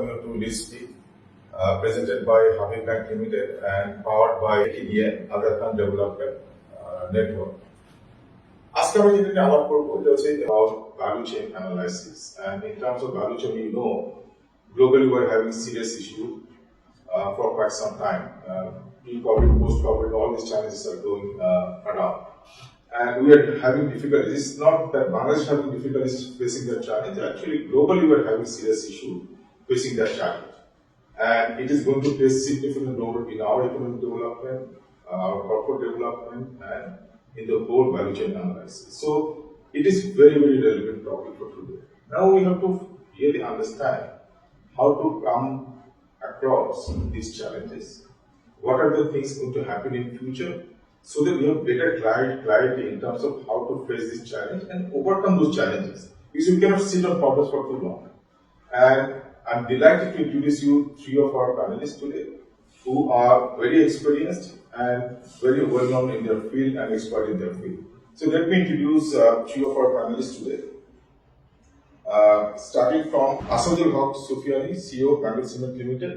welcome you to LeadSpeak, presented by Habib Bank Limited and powered by Abir Development Network. আজকে আমরা যেটা আলাপ করবো এটা হচ্ছে about value chain analysis, and in terms of value chain, you know, globally we're having serious issue for quite some time. Pre-COVID, post-COVID, all these challenges are going around, and we are having difficulties. It's not that Bangladesh is having difficulties facing that challenge. Actually, globally we're having serious issue facing that challenge, and it is going to play significant role in our economic development, our corporate development, and in the whole value chain analysis. So it is very, very relevant topic for today. Now we have to really understand how to come across these challenges. What are the things going to happen in future, so that we have better clarity in terms of how to face this challenge and overcome those challenges. Because we cannot sit on problems for too long. And I'm delighted to introduce you three of our panelists today, who are very experienced and very well known in their field and expert in their field. So let me introduce three of our panelists today. Starting from Asadul Haque Sufyani, CEO Bank Limited.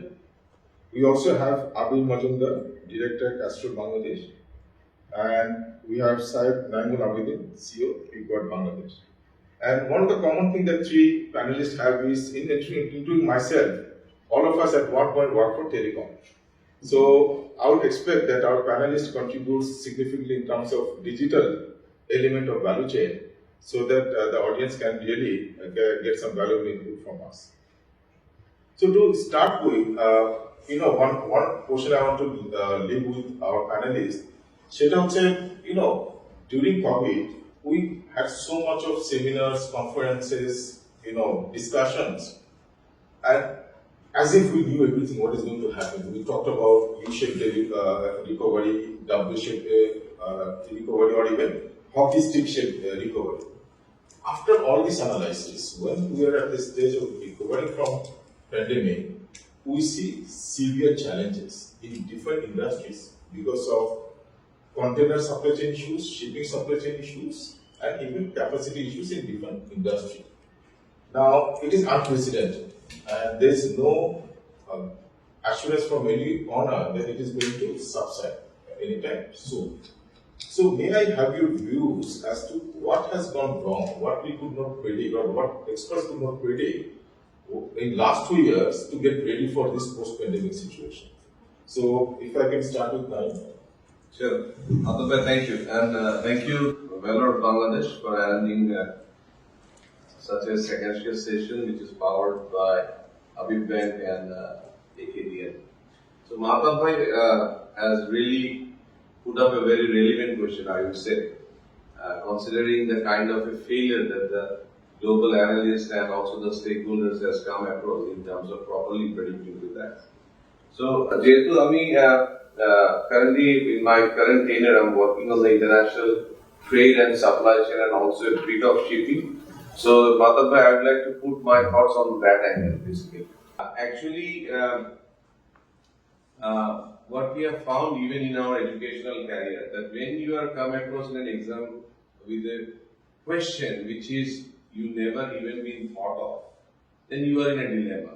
We also have Abir Mazumder, Director Castrol Bangladesh, and we have Syed Naimul Abedin, CEO Peakward Bangladesh. And one of the common things that three panelists have is, including myself, all of us at one point work for telecom. So I would expect that our panelists contribute significantly in terms of digital element of value chain, so that the audience can really get some valuable input from us. So to start with, one question I want to leave with our panelists. During COVID, we had so much of seminars, conferences, discussions, and as if we knew everything what is going to happen. We talked about U-shaped recovery, W-shaped recovery, or even hockey stick shaped recovery. After all this analysis, when we are at the stage of recovering from pandemic, we see severe challenges in different industries because of container supply chain issues, shipping supply chain issues, and even capacity issues in different industries. Now, it is unprecedented, and there is no assurance from any owner that it is going to subside anytime soon. So, may I have your views as to what has gone wrong, what we could not predict, or what experts could not predict in last 2 years to get ready for this post-pandemic situation? So, if I can start with Naim. Sure. Abir, thank you. And thank you, Valor of Bangladesh, for arranging such a second session, which is powered by Habib Bank and AKDN. So, Mahtab Bhai has really put up a very relevant question, I would say, considering the kind of a failure that the global analysts and also the stakeholders has come across in terms of properly predicting to that. So, Jetu, currently in my current tenure, I'm working on the international trade and supply chain and also a bit of shipping. So, Mahtab Bhai, I would like to put my thoughts on that angle, basically. What we have found even in our educational career, that when you are come across in an exam with a question which is you never even been thought of, then you are in a dilemma.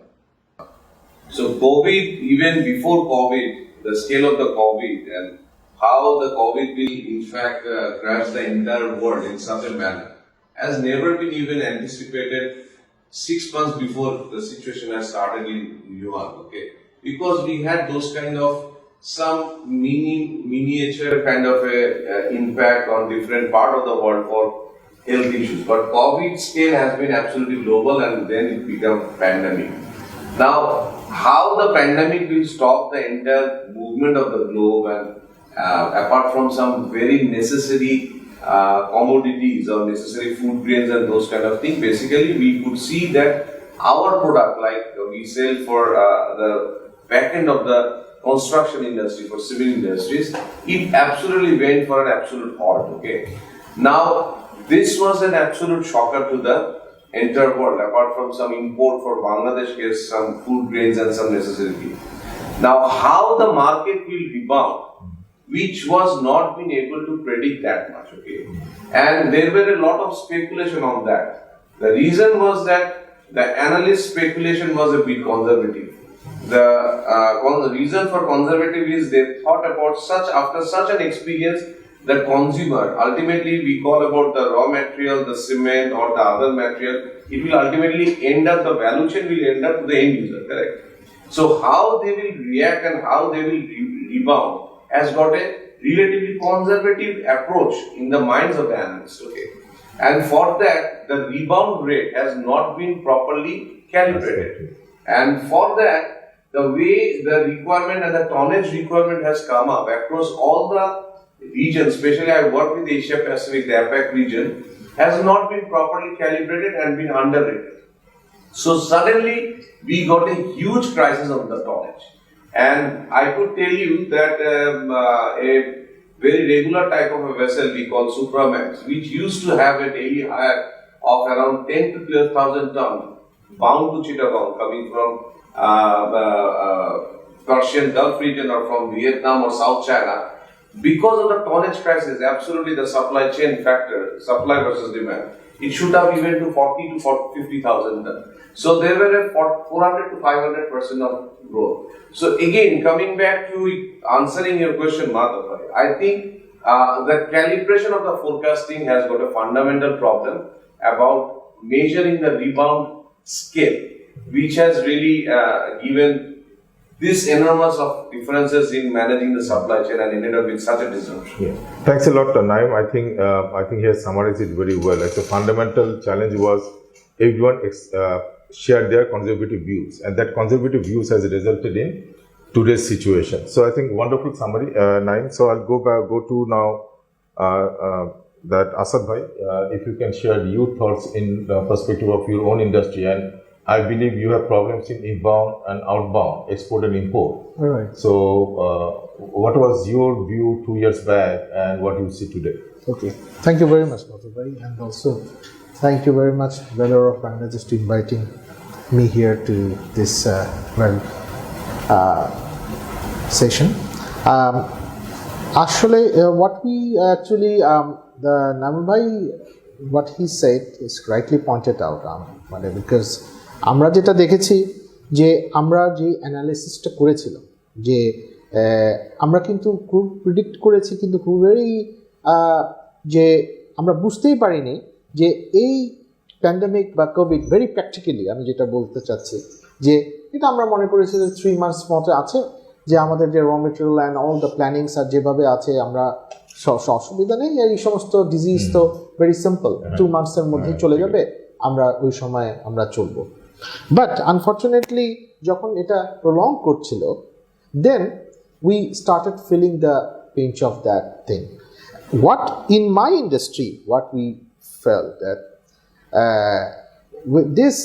So COVID, even before COVID, the scale of the COVID and how the COVID will in fact grasp the entire world in such a manner has never been even anticipated 6 months before the situation has started in Yuan, okay? Because we had those kind of some miniature kind of a impact on different part of the world for health issues. But COVID scale has been absolutely global, and then it became pandemic. Now, how the pandemic will stop the entire movement of the globe, and apart from some very necessary commodities or necessary food grains and those kind of things, basically we could see that our product, like we sell for the back end of the construction industry, for civil industries, it absolutely went for an absolute halt, okay? Now, this was an absolute shocker to the entire world, apart from some import for Bangladesh, case some food grains and some necessity. Now, how the market will rebound, which was not been able to predict that much, okay? And there were a lot of speculation on that. The reason was that the analyst speculation was a bit conservative. The reason for conservative is they thought about after such an experience, the consumer, ultimately we call about the raw material, the cement or the other material, it will ultimately end up, the value chain will end up to the end user, correct? So how they will react and how they will rebound has got a relatively conservative approach in the minds of the analysts, okay? And for that, the rebound rate has not been properly calibrated. And for that, the way the requirement and the tonnage requirement has come up across all the regions, especially I work with Asia Pacific, the APAC region, has not been properly calibrated and been underrated. So suddenly, we got a huge crisis on the tonnage. And I could tell you that a very regular type of a vessel we call Supramax, which used to have a daily hire of around 10 to 12,000 tons bound to Chittagong, coming from Persian Gulf region or from Vietnam or South China. Because of the tonnage crisis, absolutely the supply chain factor, supply versus demand, it should have even to 40 to 50,000 tons. So there were a 400 to 500% of growth. So again, coming back to answering your question, Madhav, I think the calibration of the forecasting has got a fundamental problem about measuring the rebound scale, which has really given this enormous of differences in managing the supply chain and ended up with such a disruption. Yeah. Thanks a lot, Naim. I think he has summarized it very well. Like the fundamental challenge was everyone shared their conservative views, and that conservative views has resulted in today's situation. So I think wonderful summary, Naim. So I'll go to now that Asad bhai, if you can share your thoughts in the perspective of your own industry, and I believe you have problems in inbound and outbound, export and import. All right. So what was your view 2 years back and what you see today? Okay. Thank you very much, Dr. Bhai, and also thank you very much, Valor of Bangladesh, to inviting me here to this session. The Naimul Bhai, what he said is rightly pointed out, because আমরা যেটা দেখেছি যে আমরা যে অ্যানালিসিসটা করেছিলাম যে আমরা কিন্তু খুব প্রিডিক্ট করেছি, কিন্তু খুব যে আমরা বুঝতেই পারিনি যে এই প্যান্ডেমিক বা কোভিড ভেরি প্র্যাকটিক্যালি, আমি যেটা বলতে চাচ্ছি যে এটা আমরা মনে করেছি যে 3 মান্থস মতো আছে, যে আমাদের যে raw material and all the plannings আর যেভাবে আছে আমরা অসুবিধা নেই, এই সমস্ত ডিজিজ তো ভেরি সিম্পল, 2 মান্থসের মধ্যেই চলে যাবে, আমরা ওই সময় আমরা চলবো। বাট আনফর্চুনেটলি যখন এটা প্রলং করছিল, then we started feeling the pinch of that thing. What in my industry, what we felt that with this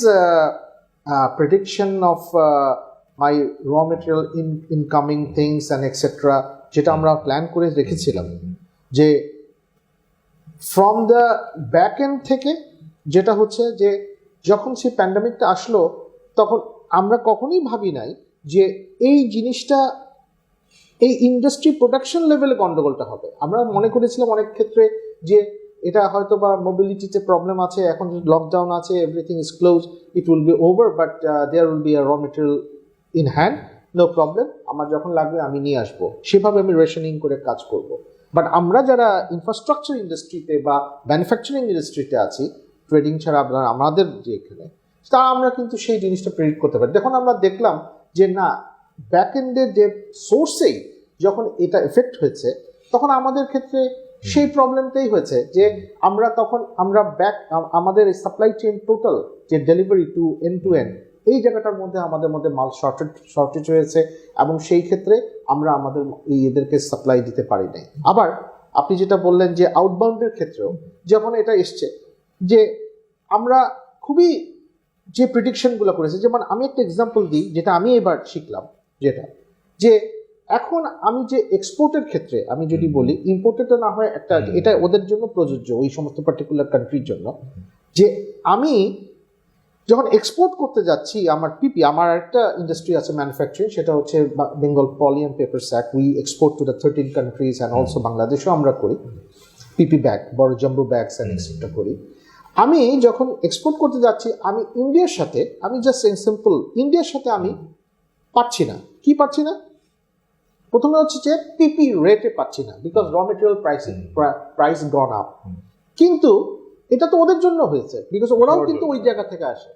prediction of my raw material incoming things and etc., যেটা আমরা plan করে রেখেছিলাম, যে from the back end থেকে যেটা হচ্ছে যে যখন সেই প্যান্ডেমিকটা আসলো, তখন আমরা কখনোই ভাবি নাই যে এই জিনিসটা এই ইন্ডাস্ট্রি প্রোডাকশন লেভেলে গন্ডগোলটা হবে। আমরা মনে করেছিলাম অনেক ক্ষেত্রে যে এটা হয়তো বা মোবিলিটিতে প্রবলেম আছে, এখন লকডাউন আছে, everything is close, it will be over, but there will be a raw material in hand, no problem, আমার যখন লাগবে আমি নিয়ে আসবো, সেভাবে আমি রেশনিং করে কাজ করব। বাট আমরা যারা ইনফ্রাস্ট্রাকচার ইন্ডাস্ট্রিতে বা ম্যানুফ্যাকচারিং ইন্ডাস্ট্রিতে আছি, ট্রেডিং ছাড়া আমাদের যে এখানে, তা আমরা কিন্তু সেই জিনিসটা প্রেডিক্ট করতে পারি। দেখুন আমরা দেখলাম যে না, ব্যাক এন্ডের যে সোর্সেই যখন এটা এফেক্ট হয়েছে, তখন আমাদের ক্ষেত্রে সেই প্রবলেমটাই হয়েছে যে আমরা আমাদের সাপ্লাই চেইন টোটাল যে ডেলিভারি টু এন্ড, এই জায়গাটার মধ্যে আমাদের মাল শর্টেজ হয়েছে, এবং সেই ক্ষেত্রে আমরা আমাদের এদেরকে সাপ্লাই দিতে পারি নাই। আবার আপনি যেটা বললেন যে আউটবাউন্ডের ক্ষেত্রেও যখন এটা এসছে, যে আমরা খুবই যে প্রেডিকশনগুলো করেছি, যেমন আমি একটা এক্সাম্পল দিই যেটা আমি এবার শিখলাম, যেটা যে এখন আমি যে এক্সপোর্টের ক্ষেত্রে আমি যদি বলি, ইম্পোর্টে তো না হয় একটা, এটা ওদের জন্য প্রযোজ্য, ওই সমস্ত পার্টিকুলার কান্ট্রির জন্য, যে আমি যখন এক্সপোর্ট করতে যাচ্ছি আমার পিপি, আমার একটা ইন্ডাস্ট্রি আছে ম্যানুফ্যাকচারিং, সেটা হচ্ছে Bengal poly and paper sack, we export to the 13 countries and also বাংলাদেশেও আমরা করি পিপি ব্যাগ, বড় জাম্বো ব্যাগস অ্যান্ড এক্সেট্রা করি। আমি যখন এক্সপোর্ট করতে যাচ্ছি আমি ইন্ডিয়ার সাথে, আমি জাস্ট সিম্পল ইন্ডিয়ার সাথে আমি পাচ্ছি না। কি পাচ্ছি না? প্রথমে হচ্ছে যে পিপি রেটে পাচ্ছি না, বিকজ র মেটেরিয়াল প্রাইস গন আপ। কিন্তু এটা তো ওদের জন্য হয়েছে, বিকজ ওরাও কিন্তু ওই জায়গা থেকে আসে।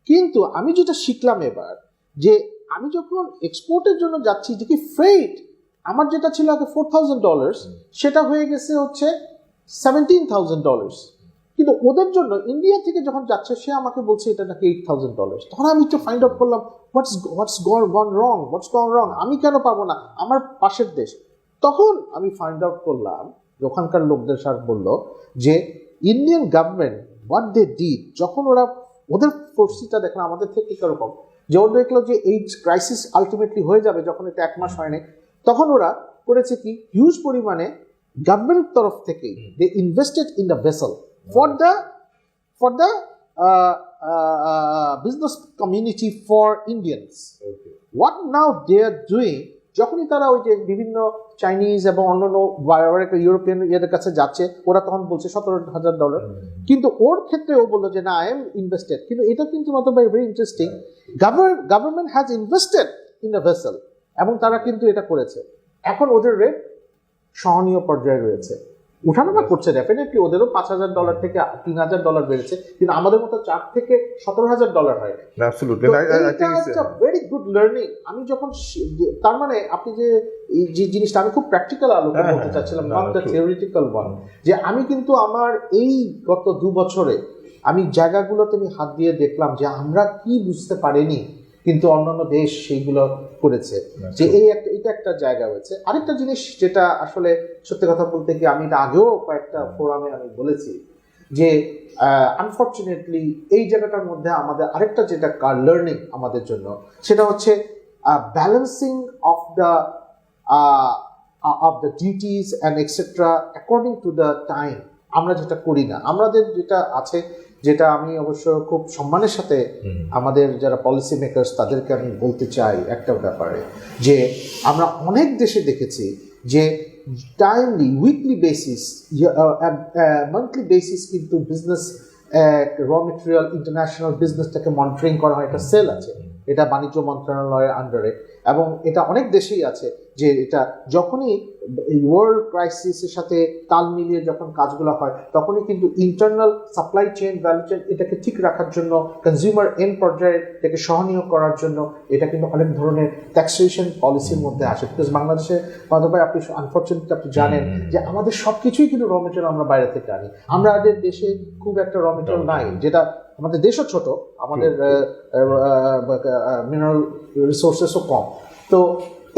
কিন্তু আমি যেটা শিখলাম এবার, যে আমি যখন এক্সপোর্টের জন্য যাচ্ছি, যে কি ফ্রেট আমার যেটা ছিল আগে $4,000 সেটা হয়ে গেছে হচ্ছে $17,000। কিন্তু ওদের জন্য ইন্ডিয়া থেকে যখন যাচ্ছে সে আমাকে বলছে এটা নাকি $8,000। তখন আমি একটু ফাইন্ড আউট করলাম হোয়াটস গন রং, আমি কেন পাবো না, আমার পাশের দেশ। তখন আমি ফাইন্ড আউট করলাম, ওখানকার লোকদের সাথে বললো যে Indian government what they did, যখন ওরা ওদের পরিস্থিতিটা দেখলো আমাদের থেকে কিরকম, যে ওরা দেখলো যে এই ক্রাইসিস আলটিমেটলি হয়ে যাবে, যখন এটা 1 মাস হয়নি, তখন ওরা করেছে কি হিউজ পরিমাণে গভর্নমেন্ট তরফ থেকে they invested in the vessel for the business community for Indians. Okay. What now they are doing, যখনই তারা ওই যে বিভিন্ন চাইনিজ এবং অন্যান্য ইউরোপিয়ান ইয়েদের কাছে যাচ্ছে, ওরা তখন বলছে $17,000। কিন্তু ওর ক্ষেত্রে ও বললো যে না আই এম ইনভেস্টেড। কিন্তু এটা কিন্তু not very interesting, government has invested in the vessel, এবং তারা কিন্তু এটা করেছে। এখন ওদের রেট সহনীয় পর্যায়ে রয়েছে, উঠানামা করছে ডেফিনেটলি, ওদেরও $5,000 থেকে $3,000 বেড়েছে, কিন্তু আমাদের মতো $4,000 থেকে $17,000 হয়। Very good learning. আমি যখন তার মানে আপনি যে জিনিসটা আমি খুব প্র্যাকটিক্যাল আলোকে বলতে চাচ্ছিলাম, নট দ্য থিওরিটিক্যাল ওয়ান, যে আমি কিন্তু আমার এই গত 2 বছরে আমি জায়গাগুলোতে আমি হাত দিয়ে দেখলাম যে আমরা কি বুঝতে পারিনি, কিন্তু অন্যান্য দেশ সেইগুলো করেছে, যে এটা একটা জায়গা হয়েছে। আরেকটা জিনিস যেটা আসলে সত্যি কথা বলতে কি, আমি এটা আগেও কয়েকটা ফোরামে আমি বলেছি, যে আনফর্চুনেটলি এই জায়গাটার মধ্যে আমাদের আরেকটা যেটা লার্নিং আমাদের জন্য, সেটা হচ্ছে balancing of the duties and etcetera according to the time. আমরা যেটা করি না, আমাদের যেটা আছে, যেটা আমি অবশ্য খুব সম্মানের সাথে আমাদের যারা পলিসি মেকার্স তাদেরকে আমি বলতে চাই একটা ব্যাপারে, যে আমরা অনেক দেশে দেখেছি যে timely weekly basis, monthly basis কিন্তু বিজনেস র মেটেরিয়াল ইন্টারন্যাশনাল বিজনেসটাকে মনিটরিং করা হয়। একটা সেল আছে, এটা বাণিজ্য মন্ত্রণালয়ের আন্ডারে, এবং এটা অনেক দেশেই আছে, যে এটা যখনই ওয়ার্ল্ড ক্রাইসিসের সাথে তাল মিলিয়ে যখন কাজগুলো হয়, তখনই কিন্তু internal supply chain, value chain এটাকে ঠিক রাখার জন্য, কনজিউমার এন্ড পর্যায়ে এটাকে সহনীয় করার জন্য এটা কিন্তু অনেক ধরনের ট্যাক্সেশন পলিসির মধ্যে আসে। বিকজ বাংলাদেশে ভাই আপনি আনফর্চুনেটলি আপনি জানেন যে আমাদের সব কিছুই কিন্তু র মেটেরিয়াল আমরা বাইরে থেকে আনি। আমাদের দেশে খুব একটা র মেটেরিয়াল নাই, যেটা আমাদের দেশও ছোট, আমাদের মিনারেল রিসোর্সেসও কম। তো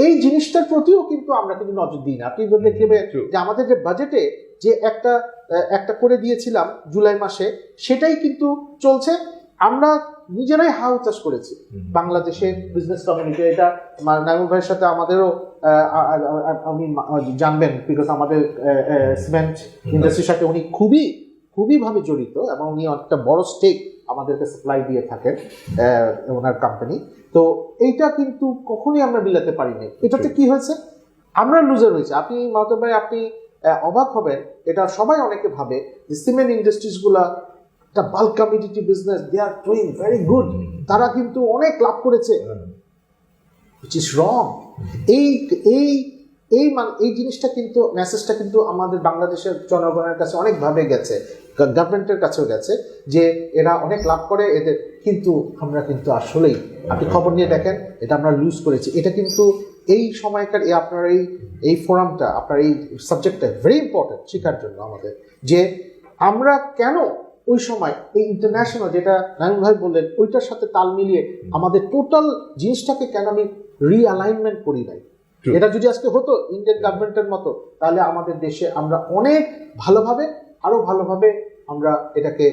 এই জিনিসটার প্রতিও কিন্তু আমরা কিন্তু নজর দিই না। আপনি দেখবেন যে আমাদের যে বাজেটে যে একটা করে দিয়েছিলাম জুলাই মাসে, সেটাই কিন্তু চলছে। আমরা নিজেরাই হাউচাষ করেছি বাংলাদেশের বিজনেস কমিউনিটি। এটা নাইমুল ভাইয়ের সাথে আমাদেরও আপনি জানবেন, বিকজ আমাদের সিমেন্ট ইন্ডাস্ট্রির সাথে উনি খুবই ভাবে জড়িত, এবং উনি একটা বড় স্টেক আমাদেরকে সাপ্লাই দিয়ে থাকেন ওনার কোম্পানি। তো এইটা কিন্তু কখনোই আমরা মিলাতে পারিনি। এটাতে কি হয়েছে, আমরা লুজার হয়েছে। আপনি মাহতাব ভাই আপনি অবাক হবেন, এটা সবাই অনেকে ভাবে যে সিমেন্ট ইন্ডাস্ট্রিজ গুলা একটা bulk community business, they are doing very good, তারা কিন্তু অনেক লাভ করেছে, which is wrong। এই জিনিসটা কিন্তু মেসেজটা কিন্তু আমাদের বাংলাদেশের জনগণের কাছে অনেকভাবে গেছে, গভর্নমেন্টের কাছেও গেছে, যে এরা অনেক লাভ করে এদের, কিন্তু আমরা কিন্তু আসলেই আপনি খবর নিয়ে দেখেন এটা আমরা লুজ করেছি। এটা কিন্তু এই সময়কার আপনার এই ফোরামটা, আপনার এই সাবজেক্টটা ভেরি ইম্পর্টেন্ট শেখার জন্য আমাদের, যে আমরা কেন ওই সময় এই ইন্টারন্যাশনাল যেটা নাইমুল ভাই বললেন ওইটার সাথে তাল মিলিয়ে আমাদের টোটাল জিনিসটাকে কেন আমি রিঅ্যালাইনমেন্ট করি নাই। এটা যদি আজকে হতো ইন্ডিয়ান গভর্নমেন্টের মতো, তাহলে আমাদের দেশে আমরা অনেক আরো ভালোভাবে আমরা এটাকে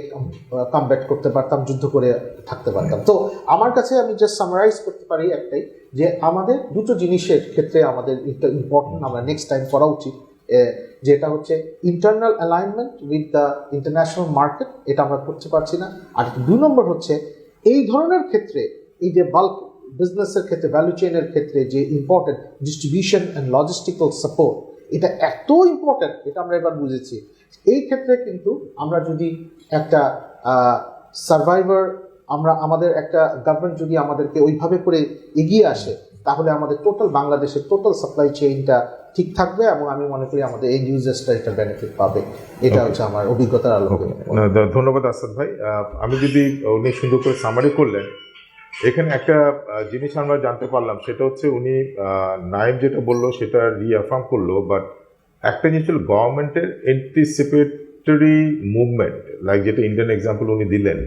কমব্যাট করতে পারতাম, যুদ্ধ করে থাকতে পারতাম। তো আমার কাছে আমি জাস্ট সামারাইজ করতে পারি একটাই, যে আমাদের দুটো জিনিসের ক্ষেত্রে আমাদের ইম্পর্টেন্ট আমরা নেক্সট টাইম করা উচিত, যেটা হচ্ছে internal alignment with the international market, এটা আমরা করতে পারছি না। আর 2 নম্বর হচ্ছে এই ধরনের ক্ষেত্রে, এই যে বাল্ক বিজনেসের ক্ষেত্রে, ভ্যালু চেইনের ক্ষেত্রে যে important distribution and logistical support, এটা এত ইম্পর্টেন্ট, এটা আমরা এবার বুঝেছি। এই ক্ষেত্রে কিন্তু আমরা যদি একটা সার্ভাইভার আমাদের একটা গভর্নমেন্ট যদি আমাদেরকে ওইভাবে করে এগিয়ে আসে, তাহলে আমাদের টোটাল বাংলাদেশের টোটাল সাপ্লাই চেইনটা ঠিক থাকবে এবং আমি মনে করি আমাদের এন্ড ইউজার্সটা এটা বেনিফিট পাবে। এটা হচ্ছে আমার অভিজ্ঞতার আলোকে। ধন্যবাদ আসাদ ভাই। আমি যদি উনি সুন্দর করে সামারি করলেন, এখানে একটা জিনিস আমরা জানতে পারলাম, সেটা হচ্ছে উনি নাইম যেটা বললো সেটা রিঅ্যাফার্ম করলো, বাট একটা জিনিস হল গভর্নমেন্টের এন্টিসিপেটরি মুভমেন্ট, লাইক যেটা ইন্ডিয়ান এক্সাম্পল উনি দিলেন,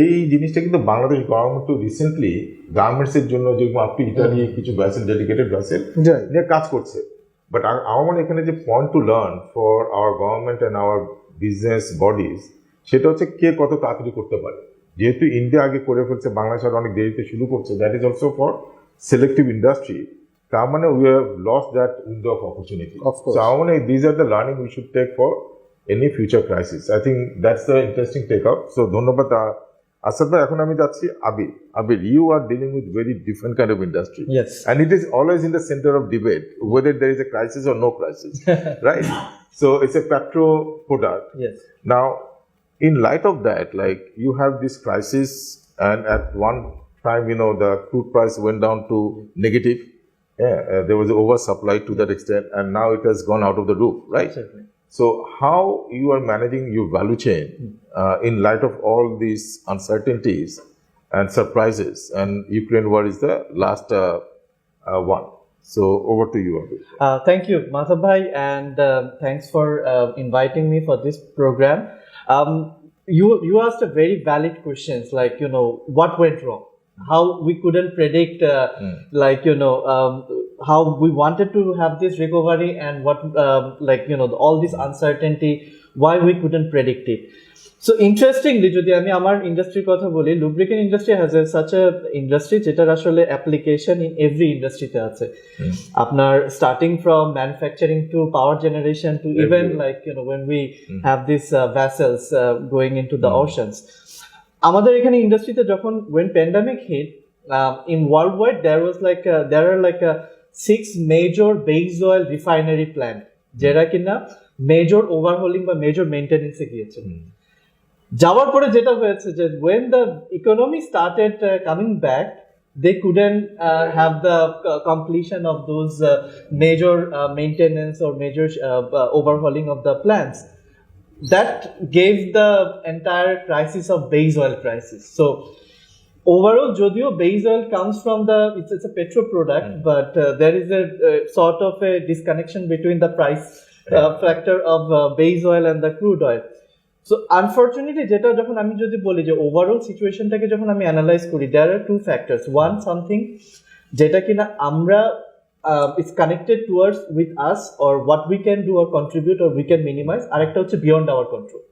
এই জিনিসটা কিন্তু বাংলাদেশ গভর্নমেন্ট তো রিসেন্টলি গার্মেন্টসের জন্য যেরকম আপনি ইটালি কিছু ভ্যাসেল, ডেডিকেটেড ভ্যাসেল নিয়ে কাজ করছে। বাট আমার মনে এখানে যে point to learn for our government and our business bodies, সেটা হচ্ছে কে কত তাড়াতাড়ি করতে পারে। যেহেতু ইন্ডিয়া আগে করে ফেলছে, বাংলাদেশ আর অনেক দেরিতে শুরু করছে, that is also for selective industry. তার মানে we have lost that window of opportunity. So আমার মনে হয় these are the learning we should take for any future crisis. I think that's the interesting take out. So ধন্যবাদ আসাদ ভাই। এখন আমি যাচ্ছি আবির। আবির, you are dealing with very different kind of industry. Yes. And it is always in the center of debate, whether there is a crisis or no crisis, right? So it's a petro product. Yes. Now, in light of that, like you have this crisis, and at one time, the crude price went down to negative. Yeah, there was an oversupply to that extent, and now it has gone out of the roof, right? Certainly. So how you are managing your value chain in light of all these uncertainties and surprises, and Ukraine war is the last one. So over to you, Abir. Thank you, Mazhab Bhai, and thanks for inviting me for this program. You asked a very valid questions, like, what went wrong? How we couldn't predict, how we wanted to have this recovery, and what, all this uncertainty, why we couldn't predict it. So interestingly, যদি আমি আমার ইন্ডাস্ট্রির কথা বলি, lubricant industry has such a industry যেটার আসলে application in every industryতে আছে। আপনার starting from manufacturing to power generation to even when we have these vessels going into the oceans. আমাদের এখানে ইন্ডাস্ট্রিতে যখন when pandemic hit, in worldwide there are 6 major base oil refinery plant যেটা কিনা major overhauling বা major maintenance এ গিয়েছে। যাওয়ার পরে যেটা হয়েছে যে when the economy started coming back, they couldn't have the completion of those major maintenance or major overhauling of the plants. That gave the entire crisis of base oil crisis. So overall, jodio base oil comes from it's a petro product, but there is a sort of a disconnection between the price factor of base oil and the crude oil. So unfortunately, যেটা যখন আমি যদি বলি যে overall সিচুয়েশনটাকে যখন আমি analyse করি, there are two factors. One, something যেটা কিনা আমরা it's connected towards with us, or what we can do or contribute or we can minimize. আরেকটা হচ্ছে beyond our control.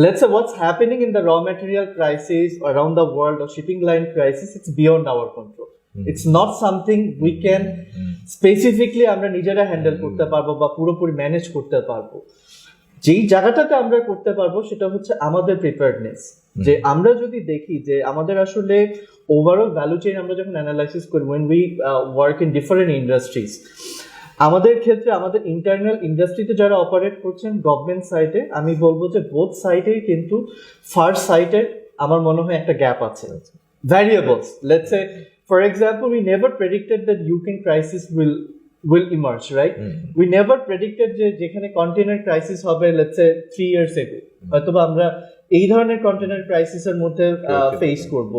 Let's say what's happening in the raw material crisis around the world or shipping line crisis, it's beyond our control. It's not something we can specifically আমরা নিজেরা handle করতে পারবো বা পুরোপুরি manage করতে পারবো। যেই জায়গাটাতে আমরা করতে পারবো সেটা হচ্ছে আমাদের প্রিপেয়ারনেস। যে আমরা যদি দেখি যে আমাদের আসলে ওভারঅল ভ্যালু চেইন আমরা যখন অ্যানালাইসিস করি, when we work in different industries, আমাদের ক্ষেত্রে আমাদের ইন্টারনাল ইন্ডাস্ট্রিতে যারা অপারেট করছেন গভর্নমেন্ট সাইডে, আমি বলবো যে বোথ সাইডেই কিন্তু ফার্স্ট সাইডে আমার মনে হয় একটা গ্যাপ আছে। Variables, let's say for example, we never predicted that Ukraine crisis will emerge, right? We never predicted যে যেখানে কন্টেইনার ক্রাইসিস হবে let's say 3 years ago, হয়তোবা আমরা এই ধরনের কন্টেইনার ক্রাইসিসের মধ্যে ফেস করব।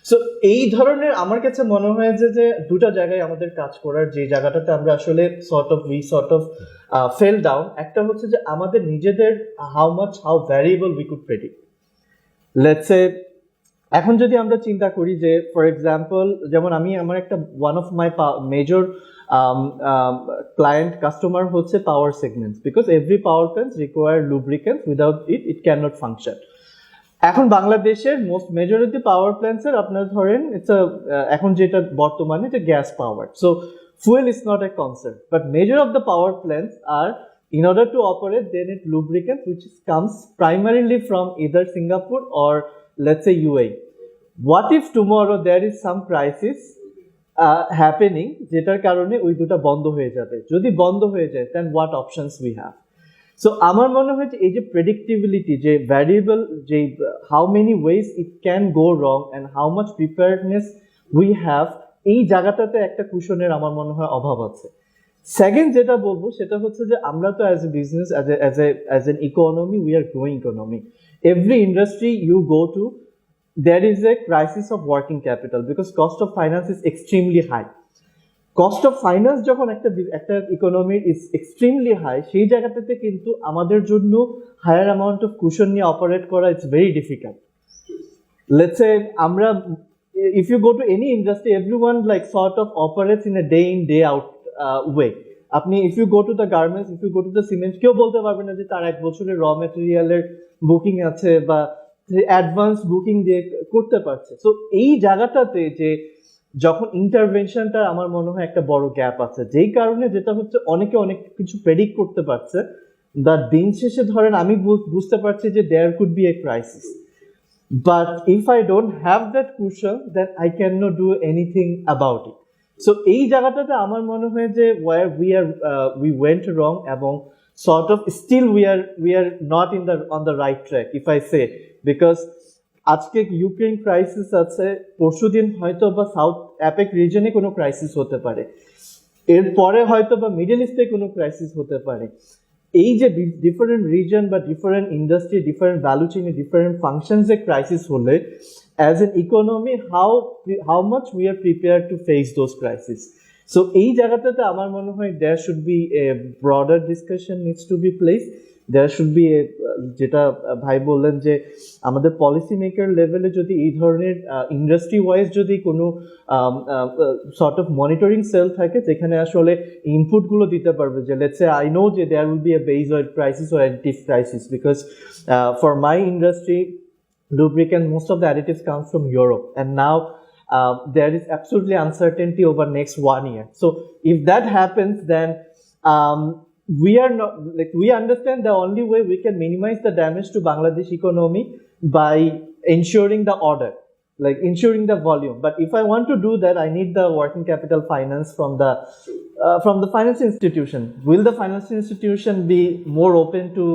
সো এই ধরনের আমার কাছে মনে হয় যে দুটো জায়গায় আমাদের কাজ করার, যে জায়গাটাতে আমরা আসলে sort of fell down, একটা হচ্ছে যে আমাদের নিজেদের how variable we could predict. Let's say এখন যদি আমরা চিন্তা করি যে ফর এক্সাম্পল, যেমন আমার একটা one of my major client customer হচ্ছে power segments, because every power plant require lubricants, without it cannot function. এখন বাংলাদেশের মোস্ট মেজরিটি পাওয়ার প্ল্যান্টস এর আপনার ধরেন এখন যেটা বর্তমানে এটা gas power, so fuel is not a concept, but major of the power plants are, in order to operate they need lubricants which comes primarily from either Singapore or let's say UAE. What if tomorrow there is some crisis happening যেটার কারণে ওই দুটো বন্ধ হয়ে যাবে? যদি বন্ধ হয়ে যায়, then what options we have? So আমার মনে হয় যে এই যে প্রেডিক্টিবিলিটি, যে ভ্যারিয়েবল, যে how many ways it can go wrong and how much preparedness we have, এই জায়গাটাতে একটা কুশনের আমার মনে হয় অভাব আছে। সেকেন্ড যেটা বলবো সেটা হচ্ছে যে আমরা তো as a business, as an economy, we are growing economy. Every industry you go to, there is a crisis of working capital because cost of finance is extremely high. Cost of finance যখন একটা economy is extremely high, সেই জায়গাটাতে কিন্তু আমাদের জন্য higher amount of cushion নিয়ে operate করা it's very difficult. Let's say আমরা, if you go to any industry, everyone like sort of operates in a day in day out way. আপনি if you go to the garments, if you go to the cement, কেউ বলতে পারবে না যে তার 1 বছরের র ম্যাটেরিয়ালের বুকিং আছে বা অ্যাডভান্স বুকিং দিয়ে করতে পারছে। সো এই জায়গাটাতে যে যখন ইন্টারভেনশনটা আমার মনে হয় একটা বড় গ্যাপ আছে, যেই কারণে যেটা হচ্ছে অনেকে অনেক কিছু প্রেডিক্ট করতে পারছে, বাট দিন শেষে ধরেন আমি বুঝতে পারছি যে there could be a crisis, but if I don't have that cushion then I can not do anything about it. So এই জায়গাটাতে আমার মনে হয় যে ওয়ার উই ওয়েন্ট রং, এবং sort of still we are not on the right track, if I say, because আজকে Ukraine crisis আছে, পরশুদিন হয়তো বা সাউথ অ্যাপেক রিজনে কোনো ক্রাইসিস হতে পারে, এরপরে হয়তো বা মিডল ইস্টে কোনো ক্রাইসিস হতে পারে। এই যে ডিফারেন্ট রিজন বা ডিফারেন্ট ইন্ডাস্ট্রি, ডিফারেন্ট ভ্যালু চেইনে, ডিফারেন্ট ফাংশনসে ক্রাইসিস হলে as an economy how much we are prepare to face those crisis. So এই জায়গাটাতে আমার মনে হয় there should be a broader discussion needs to be place. There should be a, যেটা ভাই বললেন যে আমাদের পলিসি মেকার লেভেলে যদি এই ধরনের ইন্ডাস্ট্রি ওয়াইজ যদি কোনো সর্ট অফ মনিটরিং সেল থাকে, যেখানে আসলে ইনপুটগুলো দিতে পারবে, যে লেটস সে আই নো যে there will be a base oil crisis or additive crisis, because for my industry lubricant, most of the additives come from Europe, and now there is absolutely uncertainty over next 1 year. So if that happens, then we are not, like, we understand the only way we can minimize the damage to Bangladesh economy by ensuring the order, like ensuring the volume. But if I want to do that, I need the working capital finance from the financial institution. Will the financial institution be more open to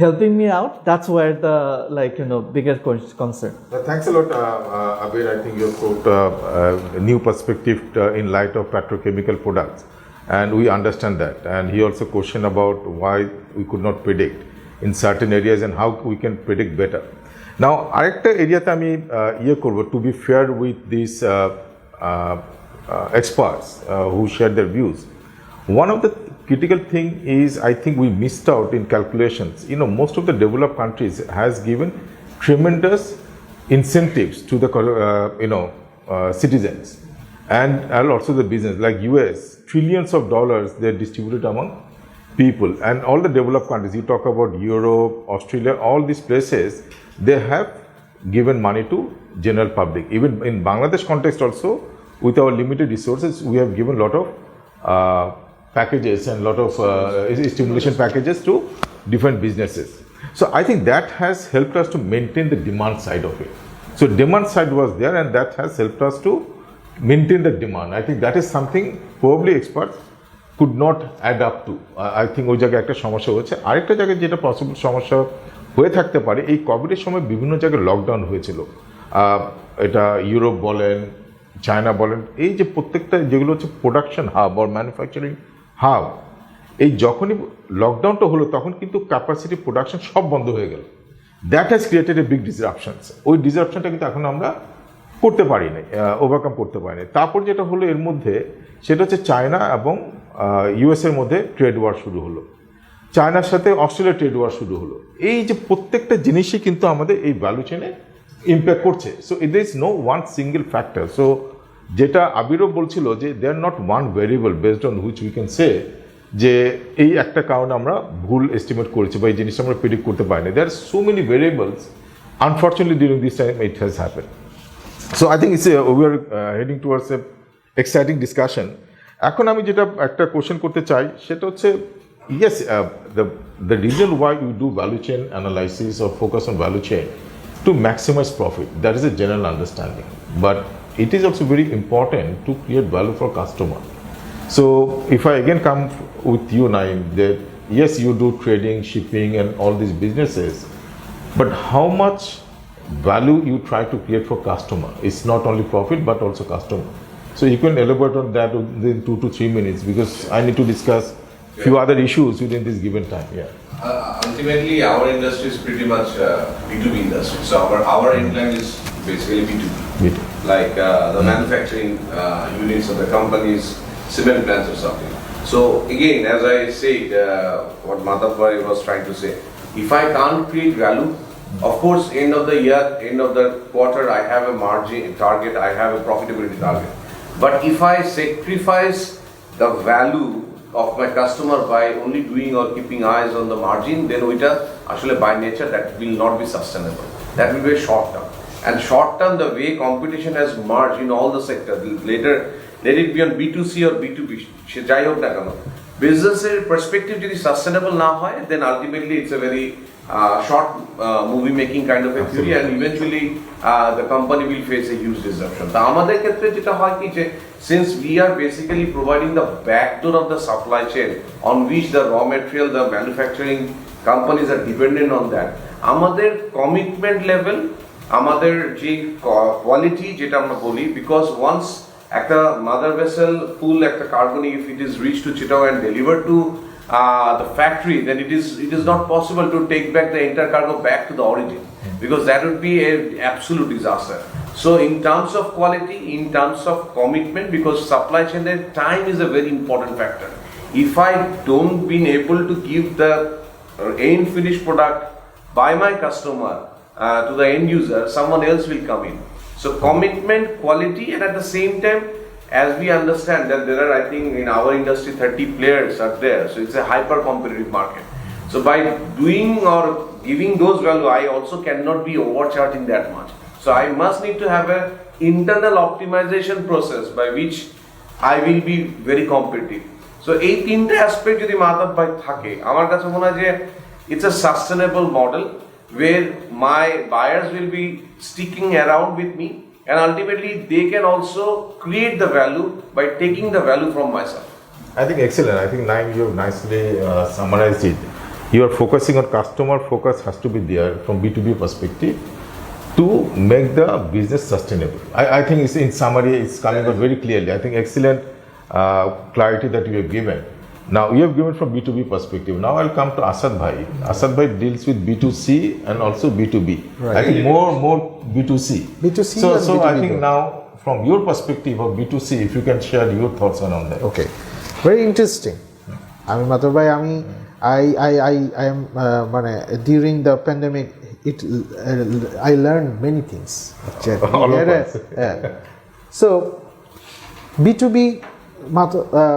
helping me out? That's where the, like, bigger concern. Thanks a lot, Abir. I think you put a new perspective in light of petrochemical products, and we understand that. And he also questioned about why we could not predict in certain areas and how we can predict better. Now, arekta area te ami korbo, to be fair with these experts who shared their views. One of the critical thing is, I think we missed out in calculations. Most of the developed countries has given tremendous incentives to the citizens and also the business, like US, trillions of dollars they distributed among people, and all the developed countries, you talk about Europe, Australia, all these places, they have given money to general public. Even in Bangladesh context also, with our limited resources, we have given a lot of packages and a lot of stimulation packages to different businesses. So I think that has helped us to maintain the demand side of it. So demand side was there, and that has helped us to maintain the demand. I think that is something probably experts could not add up to. I think ওই জায়গায় একটা সমস্যা হচ্ছে। আরেকটা জায়গায় যেটা possible সমস্যা হয়ে থাকতে পারে, এই কোভিডের সময় বিভিন্ন জায়গায় লকডাউন হয়েছিল, এটা ইউরোপ বলেন, চায়না বলেন, এই যে প্রত্যেকটা যেগুলো হচ্ছে production hub or manufacturing hub, এই যখনই লকডাউনটা হলো তখন কিন্তু ক্যাপাসিটি প্রোডাকশন সব বন্ধ হয়ে গেল। That has created a big disruptions. ওই ডিসরাপশনটা কিন্তু এখন আমরা করতে পারিনি, ওভারকাম করতে পারিনি। তারপর যেটা হলো এর মধ্যে, সেটা হচ্ছে চায়না এবং ইউএস এর মধ্যে ট্রেড ওয়ার শুরু হলো, চায়নার সাথে অস্ট্রেলিয়া ট্রেড ওয়ার শুরু হলো। এই যে প্রত্যেকটা জিনিসই কিন্তু আমাদের এই ভ্যালু চেনে ইম্প্যাক্ট করছে। So there is no one single factor. So যেটা আবিরও বলছিল যে there not one variable based on which we can say যে এই একটা কারণে আমরা ভুল এস্টিমেট করেছি বা এই জিনিসটা আমরা প্রেডিক্ট করতে পারিনি। There are so many variables, unfortunately during this time it has happen. So I think we are heading towards a exciting discussion. এখন আমি যেটা একটা কোশ্চেন করতে চাই সেটা হচ্ছে, yes, the reason why you do value chain analysis or focus on value chain to maximize profit, that is a general understanding, but it is also very important to create value for customer. So if I again come with you, Naim, that yes, you do trading, shipping and all these businesses, but how much value you try to create for customer? It's not only profit but also customer. So you can elaborate on that within 2 to 3 minutes, because I need to discuss few other issues within this given time. Ultimately, our industry is pretty much B2B industry. So our income is basically B2B. Like the manufacturing units of the companies, cement plants or something. So again, as I said, what Madhav Bhai was trying to say, if I can't create value, of course, end of the year, end of the quarter, I have a margin target, I have a profitability target. But if I sacrifice the value of my customer by only doing or keeping eyes on the margin, then actually by nature that will not be sustainable. That will be short term. And short term, the way competition has merged in all the sectors, later let it be on B2C or B2B, business perspective যদি sustainable না হয়, then ultimately it's a very short movie making kind of a theory, and eventually the company will face a huge disruption. তো আমাদের ক্ষেত্রে যেটা হয় কি যে, since we are basically providing the backbone of the supply chain on which the raw material, the manufacturing companies are dependent on that, আমাদের commitment level, আমাদের যে quality যেটা আমরা বলি, because once একটা mother vessel full একটা cargo, if it is reached to Chittagong and delivered to the factory, then it is not possible to take back the entire cargo back to the origin, because that would be an absolute disaster. So in terms of quality, in terms of commitment, because supply chain time is a very important factor. If I don't been able to give the end finished product by my customer to the end user, someone else will come in. So commitment, quality, and at the same time, as we understand that there are, I think in our industry 30 players are there, so it's a hyper competitive market. So by doing or giving those value, I also cannot be overcharging that much. So I must need to have a internal optimization process by which I will be very competitive. So এই তিনটা aspect যদি মাথায় ভাই থাকে, আমার কাছে মনে হয় যে it's a sustainable model where my buyers will be sticking around with me, and ultimately they can also create the value by taking the value from myself. I think excellent. I think Naim, you have nicely summarized it. You are focusing on customer focus has to be there from B2B perspective to make the business sustainable. I think it's, in summary, it's coming out very clearly. I think excellent clarity that you have given. Now you have given from B2B perspective. Now I'll come to Asad Bhai. Asad Bhai deals with B2C and also B2B. Right. I think more B2C. B2C So and B2B I think now from your perspective of B2C, if you can share your thoughts around that. Okay, very interesting. I mean, Madhav Bhai, I am during the pandemic, I learned many things. All of us. So B2B,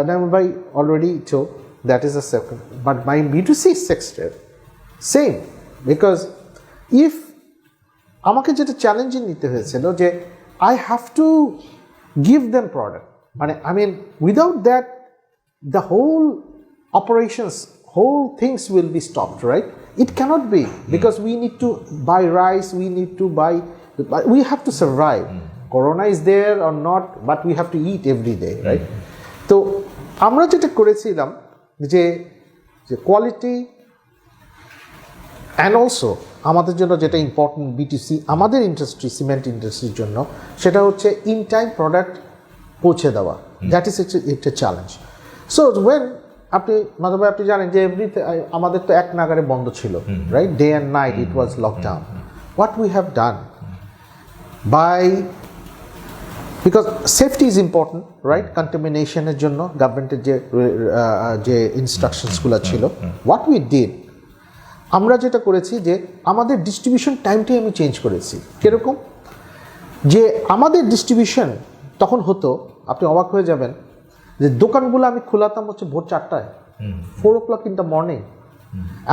Naimul Bhai already told that is a second, but my B2C sector same, because if আমাকে যেটা challenging নিতে হয়েছিল যে I have to give them product, মানে I mean without that the whole operations, whole things will be stopped, right? It cannot be, because we need to buy rice, we need to buy, we have to survive. Corona is there or not, but we have to eat every day, right? তো আমরা যেটা করেছিলাম যে quality and also আমাদের জন্য যেটা important BTC, আমাদের industry, cement ইন্ডাস্ট্রির জন্য, সেটা হচ্ছে ইন টাইম প্রোডাক্ট পৌঁছে দেওয়া। দ্যাট ইজ একটা চ্যালেঞ্জ। সো ওয়েন আপনি মাধব ভাই, আপনি জানেন যে আমাদের তো এক নাগারে বন্ধ ছিল, right? Day and night it was lockdown. What we have done by, because safety is important, right? Contamination এর জন্য গভর্নমেন্টের যে ইনস্ট্রাকশনসগুলো ছিল, what we did, আমরা যেটা করেছি যে আমাদের ডিস্ট্রিবিউশন টাইমটাই আমি চেঞ্জ করেছি। কিরকম? যে আমাদের ডিস্ট্রিবিউশন তখন হতো, আপনি অবাক হয়ে যাবেন, যে দোকানগুলো আমি খোলাতাম হচ্ছে ভোর 4টায়, 4 o'clock in the morning,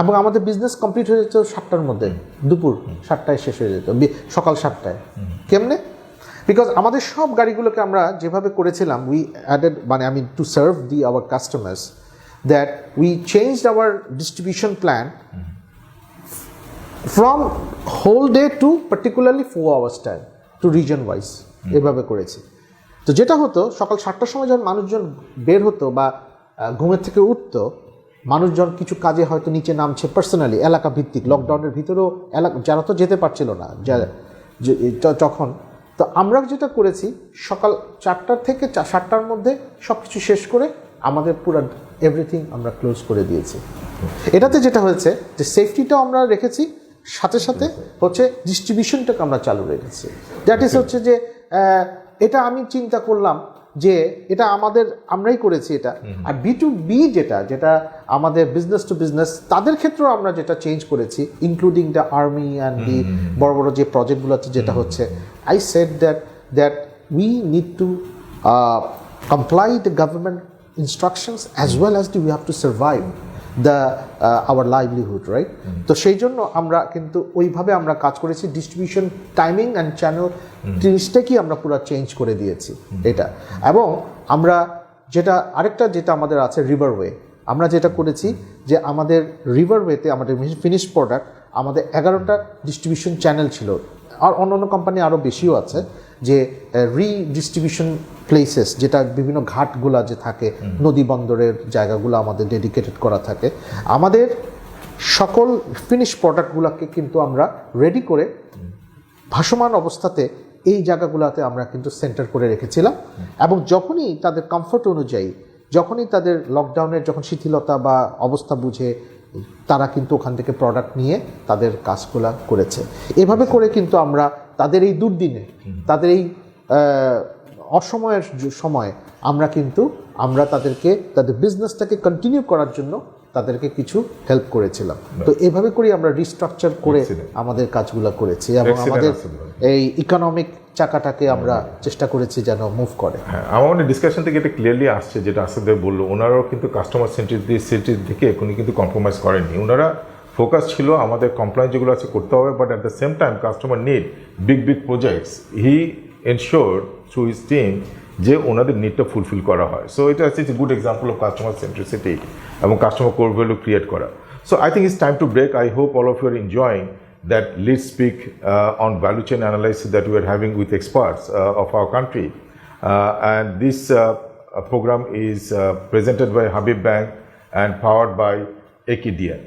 এবং আমাদের বিজনেস কমপ্লিট হয়ে যেত 7টার মধ্যে, দুপুর 7টায় শেষ হয়ে যেত, সকাল 7টায়। কেমনে? বিকজ আমাদের সব গাড়িগুলোকে আমরা যেভাবে করেছিলাম, উই অ্যাডেড, মানে I mean to serve our customers, that we changed our distribution plan from whole day to particularly 4 hours time to region wise, এভাবে করেছি। তো যেটা হতো, সকাল 7টার সময় যখন মানুষজন বের হতো বা ঘুমের থেকে উঠতো, মানুষজন কিছু কাজে হয়তো নিচে নামছে পার্সোনালি এলাকা ভিত্তিক, লকডাউনের ভিতরেও যারা তো যেতে পারছিল না তখন, তো আমরা যেটা করেছি সকাল 4টা থেকে 7টার মধ্যে সব কিছু শেষ করে আমাদের পুরো এভরিথিং আমরা ক্লোজ করে দিয়েছি। এটাতে যেটা হয়েছে যে সেফটিটাও আমরা রেখেছি, সাথে সাথে হচ্ছে ডিস্ট্রিবিউশনটাকে আমরা চালু রেখেছি। দ্যাট ইজ হচ্ছে যে এটা আমি চিন্তা করলাম যে এটা আমরাই করেছি এটা। আর B2B যেটা আমাদের বিজনেস টু বিজনেস, তাদের ক্ষেত্রেও আমরা যেটা চেঞ্জ করেছি, including the army and the বড় বড় যে প্রজেক্টগুলো আছে যেটা হচ্ছে, I said that we need two comply the government instructions as well as we have to survive our livelihood, right? তো সেই জন্য আমরা কিন্তু ওইভাবে আমরা কাজ করেছি, ডিস্ট্রিবিউশন টাইমিং অ্যান্ড চ্যানেল জিনিসটাকেই আমরা পুরো চেঞ্জ করে দিয়েছি এটা। এবং আমরা আরেকটা যেটা আমাদের আছে রিভারওয়ে, আমরা যেটা করেছি যে আমাদের রিভারওয়েতে আমাদের ফিনিশ প্রোডাক্ট আমাদের 11টা ডিস্ট্রিবিউশন চ্যানেল ছিল, আর অন্যান্য কোম্পানি আরও বেশিও আছে, যে রিডিস্ট্রিবিউশন প্লেসেস, যেটা বিভিন্ন ঘাটগুলা যে থাকে, নদী বন্দরের জায়গাগুলো আমাদের ডেডিকেটেড করা থাকে, আমাদের সকল ফিনিশ প্রোডাক্টগুলোকে কিন্তু আমরা রেডি করে ভাসমান অবস্থাতে এই জায়গাগুলোতে আমরা কিন্তু সেন্টার করে রেখেছিলাম। এবং যখনই তাদের কমফোর্ট অনুযায়ী, যখনই তাদের লকডাউনের যখন শিথিলতা বা অবস্থা বুঝে, তারা কিন্তু ওখান থেকে প্রোডাক্ট নিয়ে তাদের কাজগুলা করেছে। এভাবে করে কিন্তু আমরা তাদের এই দুর্দিনে, তাদের এই অসময়ের সময় আমরা তাদেরকে তাদের বিজনেসটাকে কন্টিনিউ করার জন্য তাদেরকে কিছু হেল্প করেছিলাম। তো এভাবে করে আমরা রিস্ট্রাকচার করে আমাদের কাজগুলো করেছি এবং আমাদের এই ইকোনমিক চাকাটাকে আমরা চেষ্টা করেছি যেন মুভ করে। হ্যাঁ, আমার ডিসকাশন থেকে এটা ক্লিয়ারলি আসছে, যেটা আসাদ ভাই বললো, ওনারাও কিন্তু কাস্টমার সেন্ট্রিসিটি থেকে উনি কিন্তু কম্প্রোমাইজ করেননি। ওনারা ফোকাস ছিল আমাদের কমপ্লায়েন্স যেগুলো আছে করতে হবে, but at the same time customer need big projects, he ensured through his team যে ওনাদের নিডটা ফুলফিল করা হয়। সো এটা হচ্ছে good example of customer centricity এবং কাস্টমার কোর ভ্যালু ক্রিয়েট করা। So I think it's time to break. I hope all of you are enjoying that LeadSpeak on value chain analysis that we are having with experts of our country. And this program is presented by Habib Bank and powered by AKDN.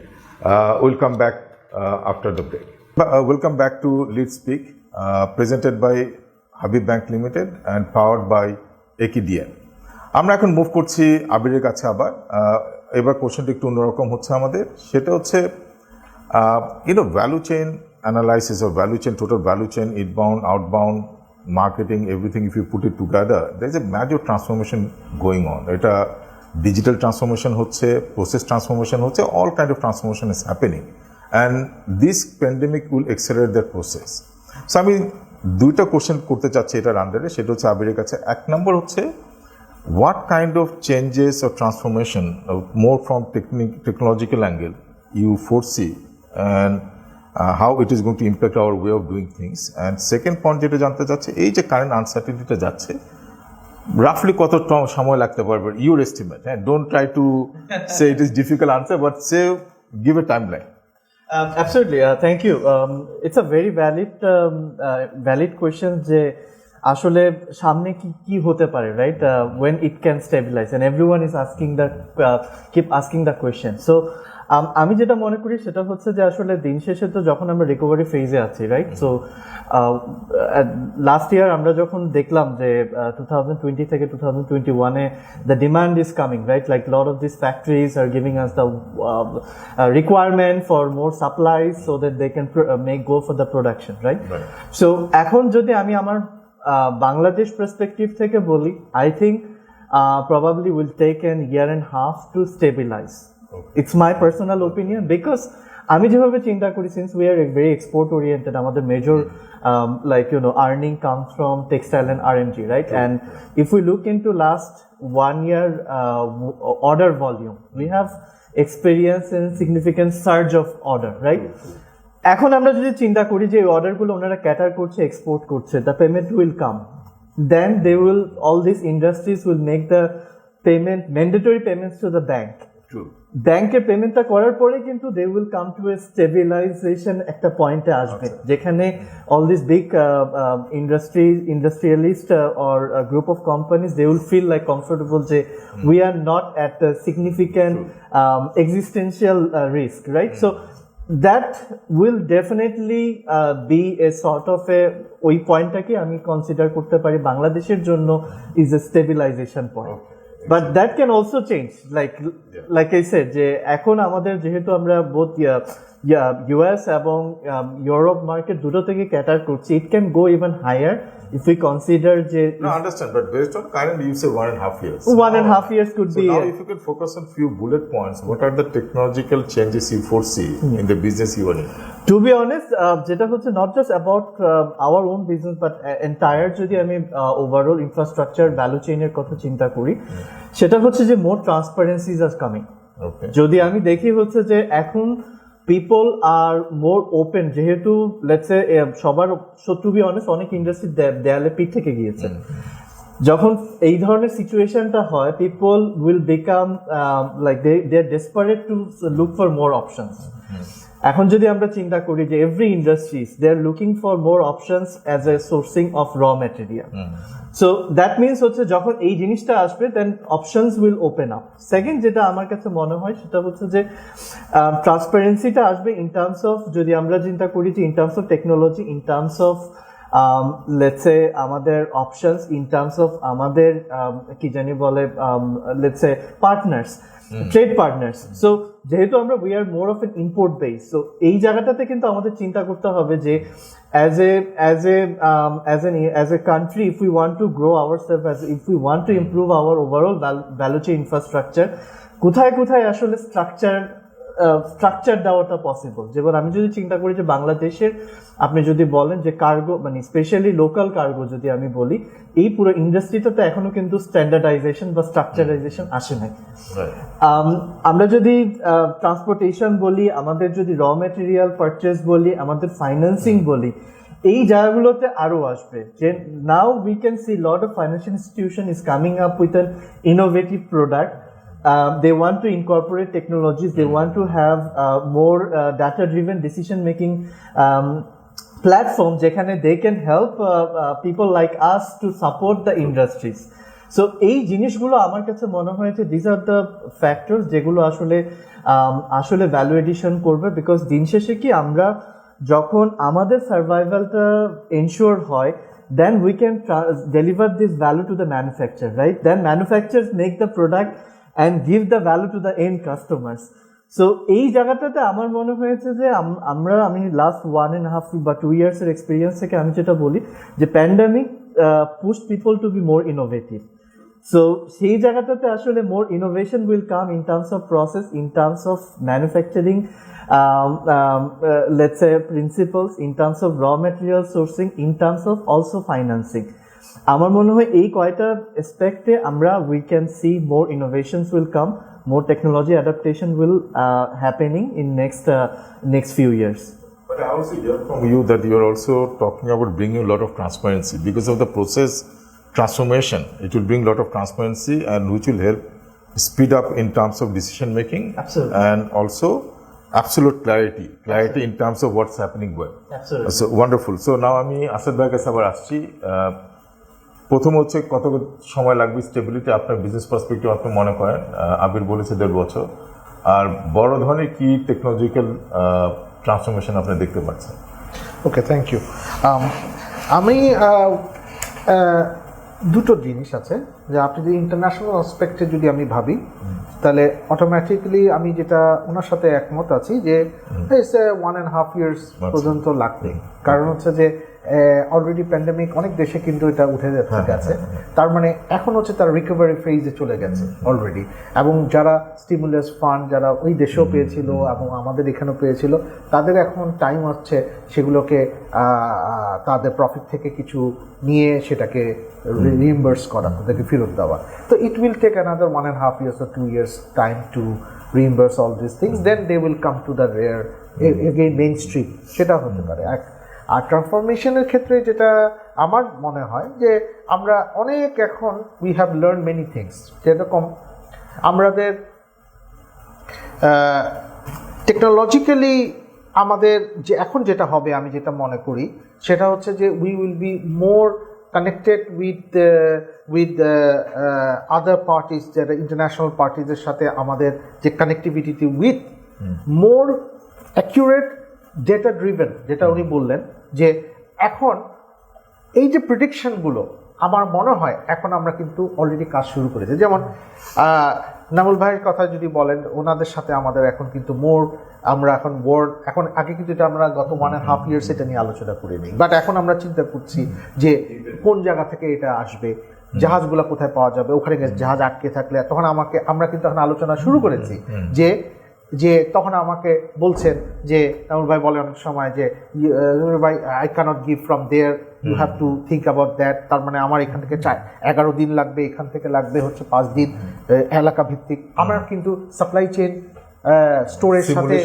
We'll come back after the break. Welcome back to LeadSpeak, presented by Habib Bank Limited and powered by AKDN. আমরা এখন move করছি আবিরের কাছে আবার। এবার কোশ্চেনটা একটু অন্যরকম হচ্ছে আমাদের, সেটা হচ্ছে value chain analysis or value chain, total value chain, inbound, outbound, marketing, everything if you put it together, there is a major transformation going on. এটা ডিজিটাল ট্রান্সফরমেশন হচ্ছে, প্রসেস ট্রান্সফরমেশন হচ্ছে, all kind of transformation is happening and this pandemic will accelerate that process. So আমি দুইটা question করতে চাচ্ছি এটার আন্ডারে, সেটা হচ্ছে আবিরের কাছে। এক নম্বর হচ্ছে, what kind of changes or transformation, more from technological angle, you foresee, and how it is going to impact our way of doing things? And second point যেটা জানতে চাচ্ছে, এই যে কারেন্ট আনসার্টেনিটিটা যাচ্ছে, রাফলি কত সময় লাগতে পারবে, your estimate? Don't try to say it is difficult answer, but say give a timeline. Absolutely, thank you. It's a very valid question যে আসলে সামনে কি হতে পারে, right, when it can stabilize, and everyone is keep asking the question. So আমি যেটা মনে করি সেটা হচ্ছে যে আসলে দিন শেষে তো যখন আমরা রিকভারি ফেজে আছি, রাইট, সো লাস্ট ইয়ার আমরা যখন দেখলাম যে 2020 থেকে 2021-এ the demand is coming, right, like lot of these factories are giving us the requirement for more supplies so that they can go for the production, right? So এখন যদি আমি আমার Bangladesh perspective থেকে বলি, I think probably will take a year and a half to stabilize. It's my personal opinion, because আমি যেভাবে চিন্তা করি, since we are very export oriented, আমাদের major earning comes from textile and RMG, right? And if we look into last 1 year order volume, we have experienced a significant surge of order, right? এখন আমরা যদি চিন্তা করি যে অর্ডারগুলো ওনারা cater করছে, এক্সপোর্ট করছে, the payment will come, then they will, all this industries will make the payment, mandatory payments to the bank, ব্যাংকের পেমেন্টটা করার পরে কিন্তু they will come to a stabilization একটা পয়েন্টে আসবে, যেখানে all this big industrialist or group of companies they will feel like comfortable যে we are not at significant existential risk, right? So that will definitely be a sort of a ওই পয়েন্টটাকে আমি consider করতে পারি বাংলাদেশের জন্য is a stabilization point. But that can also change, like I said, যে এখন আমাদের যেহেতু আমরা বোথ US এবং ইউরোপ মার্কেট দুটো থেকে ক্যাটার করছি, it can go even higher if we consider যে No, I understand, but based on current, you say 1.5 years. 1.5 years could So be now if you could focus on few bullet points, what are the technological changes you foresee in the business you are in? To be honest, যেটা হচ্ছে not just about our own business but entire যদি আমি overall infrastructure value chain এর কথা চিন্তা করি, সেটা হচ্ছে যে more transparencies are coming. Okay. যদি আমি দেখি হচ্ছে যে এখন people are more open, যেহেতু let's say সবার to be honest অনেক ইন্ডাস্ট্রি দেয়ালে পিঠ থেকে গিয়েছে। যখন এই ধরনের সিচুয়েশনটা হয়, people will become like they are desperate to look for more options. এখন যদি আমরা চিন্তা করি যে every industries they are looking for more options as a sourcing of raw material, so that means হচ্ছে যখন এই জিনিসটা আসবে then options will open up. Second যেটা আমার কাছে মনে হয় সেটা হচ্ছে যে ট্রান্সপারেন্সিটা আসবে ইন টার্মস অফ, যদি আমরা চিন্তা করি যে in terms of technology, in terms of let's say আমাদের অপশনস, ইন টার্মস অফ আমাদের কি জানি বলে let's say partners, trade partners. So যেহেতু আমরা we are more of N import base, so এই জায়গাটাতে কিন্তু আমাদের চিন্তা করতে হবে যে as a country, if we want to grow ourselves, if we want to improve our overall value chain infrastructure, কোথায় কোথায় আসলে স্ট্রাকচার দেওয়াটা পসিবল। যেমন আমি যদি চিন্তা করি যে বাংলাদেশের আপনি যদি বলেন যে কার্গো মানে স্পেশালি লোকাল কার্গো যদি আমি বলি, এই পুরো ইন্ডাস্ট্রিটাতে এখনো কিন্তু স্ট্যান্ডার্ডাইজেশন বা স্ট্রাকচারাইজেশন আসে নাই। আমরা যদি ট্রান্সপোর্টেশন বলি, আমাদের যদি র ম্যাটেরিয়াল পারচেজ বলি, আমাদের ফাইন্যান্সিং বলি, এই জায়গাগুলোতে আরো আসবে। যে now we can see lot of financial institution is coming up with an innovative product. They want to incorporate technologies. They want to have more data-driven decision-making platforms. যেখানে they can help people like us to support the industries. So এই জিনিসগুলো আমার কাছে মনে হয়েছে these are the factors যেগুলো আসলে value addition করবে, because দিন শেষে কি আমরা যখন আমাদের সার্ভাইভালটা এনশিওর হয়, then we can deliver this value to the manufacturer, right? Then manufacturers make the product and give the value to the end customers. So এই জায়গাটাতে আমার মনে হয়েছে যে আমি লাস্ট 1.5 বা 2 years এর এক্সপিরিয়েন্স থেকে আমি যেটা বলি যে pandemic pushed people to be more innovative. So সেই জায়গাটাতে আসলে more innovation will come in terms of process, in terms of manufacturing, let's say principles, in terms of raw material sourcing, in terms of also financing. আমার মনে হয় এই কয়টা অ্যাসপেক্টে আমরা we can see more innovations will come, more technology adaptation will happening in next few years. But I also hear from you that you are also talking about bringing a lot of transparency because of the process transformation. It will bring a lot of transparency and which will help speed up in terms of decision making. Absolutely. And also absolute clarity in terms of what's happening where. Absolutely. So wonderful. So now আমি আসাদ ভাইয়ের কাছে আবার আসছি। প্রথম হচ্ছে কত সময় লাগবে স্টেবিলিটি আপনার বিজনেস পার্সপেক্টিভ আপনি মনে করেন? আবির বলেছে 1.5 বছর। আর বড় ধরনের কি টেকনোলজিক্যাল ট্রান্সফরমেশন আপনি দেখতে পাচ্ছেন? ওকে, থ্যাংক ইউ। আমি দুটো জিনিস আছে যে আপনি যদি ইন্টারন্যাশনাল আসপেক্টে যদি আমি ভাবি, তাহলে অটোমেটিক্যালি আমি যেটা ওনার সাথে একমত আছি যে 1.5 years পর্যন্ত লাগবে। কারণ হচ্ছে যে অলরেডি প্যান্ডেমিক অনেক দেশে কিন্তু এটা উঠে গেছে, তার মানে এখন হচ্ছে তার রিকভারি ফেজে চলে গেছে অলরেডি, এবং যারা স্টিমুলাস ফান্ড যারা ওই দেশেও পেয়েছিল এবং আমাদের এখানেও পেয়েছিল, তাদের এখন টাইম হচ্ছে সেগুলোকে তাদের প্রফিট থেকে কিছু নিয়ে সেটাকে রিইম্বার্স করা, তাদেরকে ফেরত দেওয়া। তো it will take another 1.5 years or 2 years time to reimburse all these things, then they will come to the rare again mainstream, সেটা হতে পারে। আর ট্রান্সফরমেশনের ক্ষেত্রে যেটা আমার মনে হয় যে আমরা অনেক এখন we have learn many things, যেরকম আমাদের টেকনোলজিক্যালি আমাদের যে এখন যেটা হবে আমি যেটা মনে করি সেটা হচ্ছে যে we will be more connected with other parties যারা ইন্টারন্যাশনাল পার্টিজের সাথে আমাদের যে connectivity with more accurate data driven, যেটা উনি বললেন যে এখন এই যে প্রেডিকশনগুলো আমার মনে হয় এখন আমরা কিন্তু অলরেডি কাজ শুরু করেছি। যেমন নামুল ভাইয়ের কথা যদি বলেন, ওনাদের সাথে আমাদের এখন কিন্তু আমরা এখন এখন আগে কিন্তু এটা আমরা গত 1.5 years এটা নিয়ে আলোচনা করি নি, বাট এখন আমরা চিন্তা করছি যে কোন জায়গা থেকে এটা আসবে, জাহাজগুলো কোথায় পাওয়া যাবে, ওখানে জাহাজ আটকে থাকলে তখন আমরা কিন্তু এখন আলোচনা শুরু করেছি যে তখন আমাকে বলছেন যে নামুল ভাই বলে অনেক সময় যে ভাই I can't give from there, you have to think about that. তার মানে আমার এখান থেকে 11 দিন লাগবে, এখান থেকে লাগবে হচ্ছে 5 দিন, এলাকা ভিত্তিক। আমরা কিন্তু সাপ্লাই চেইন স্টোরেজ সাথে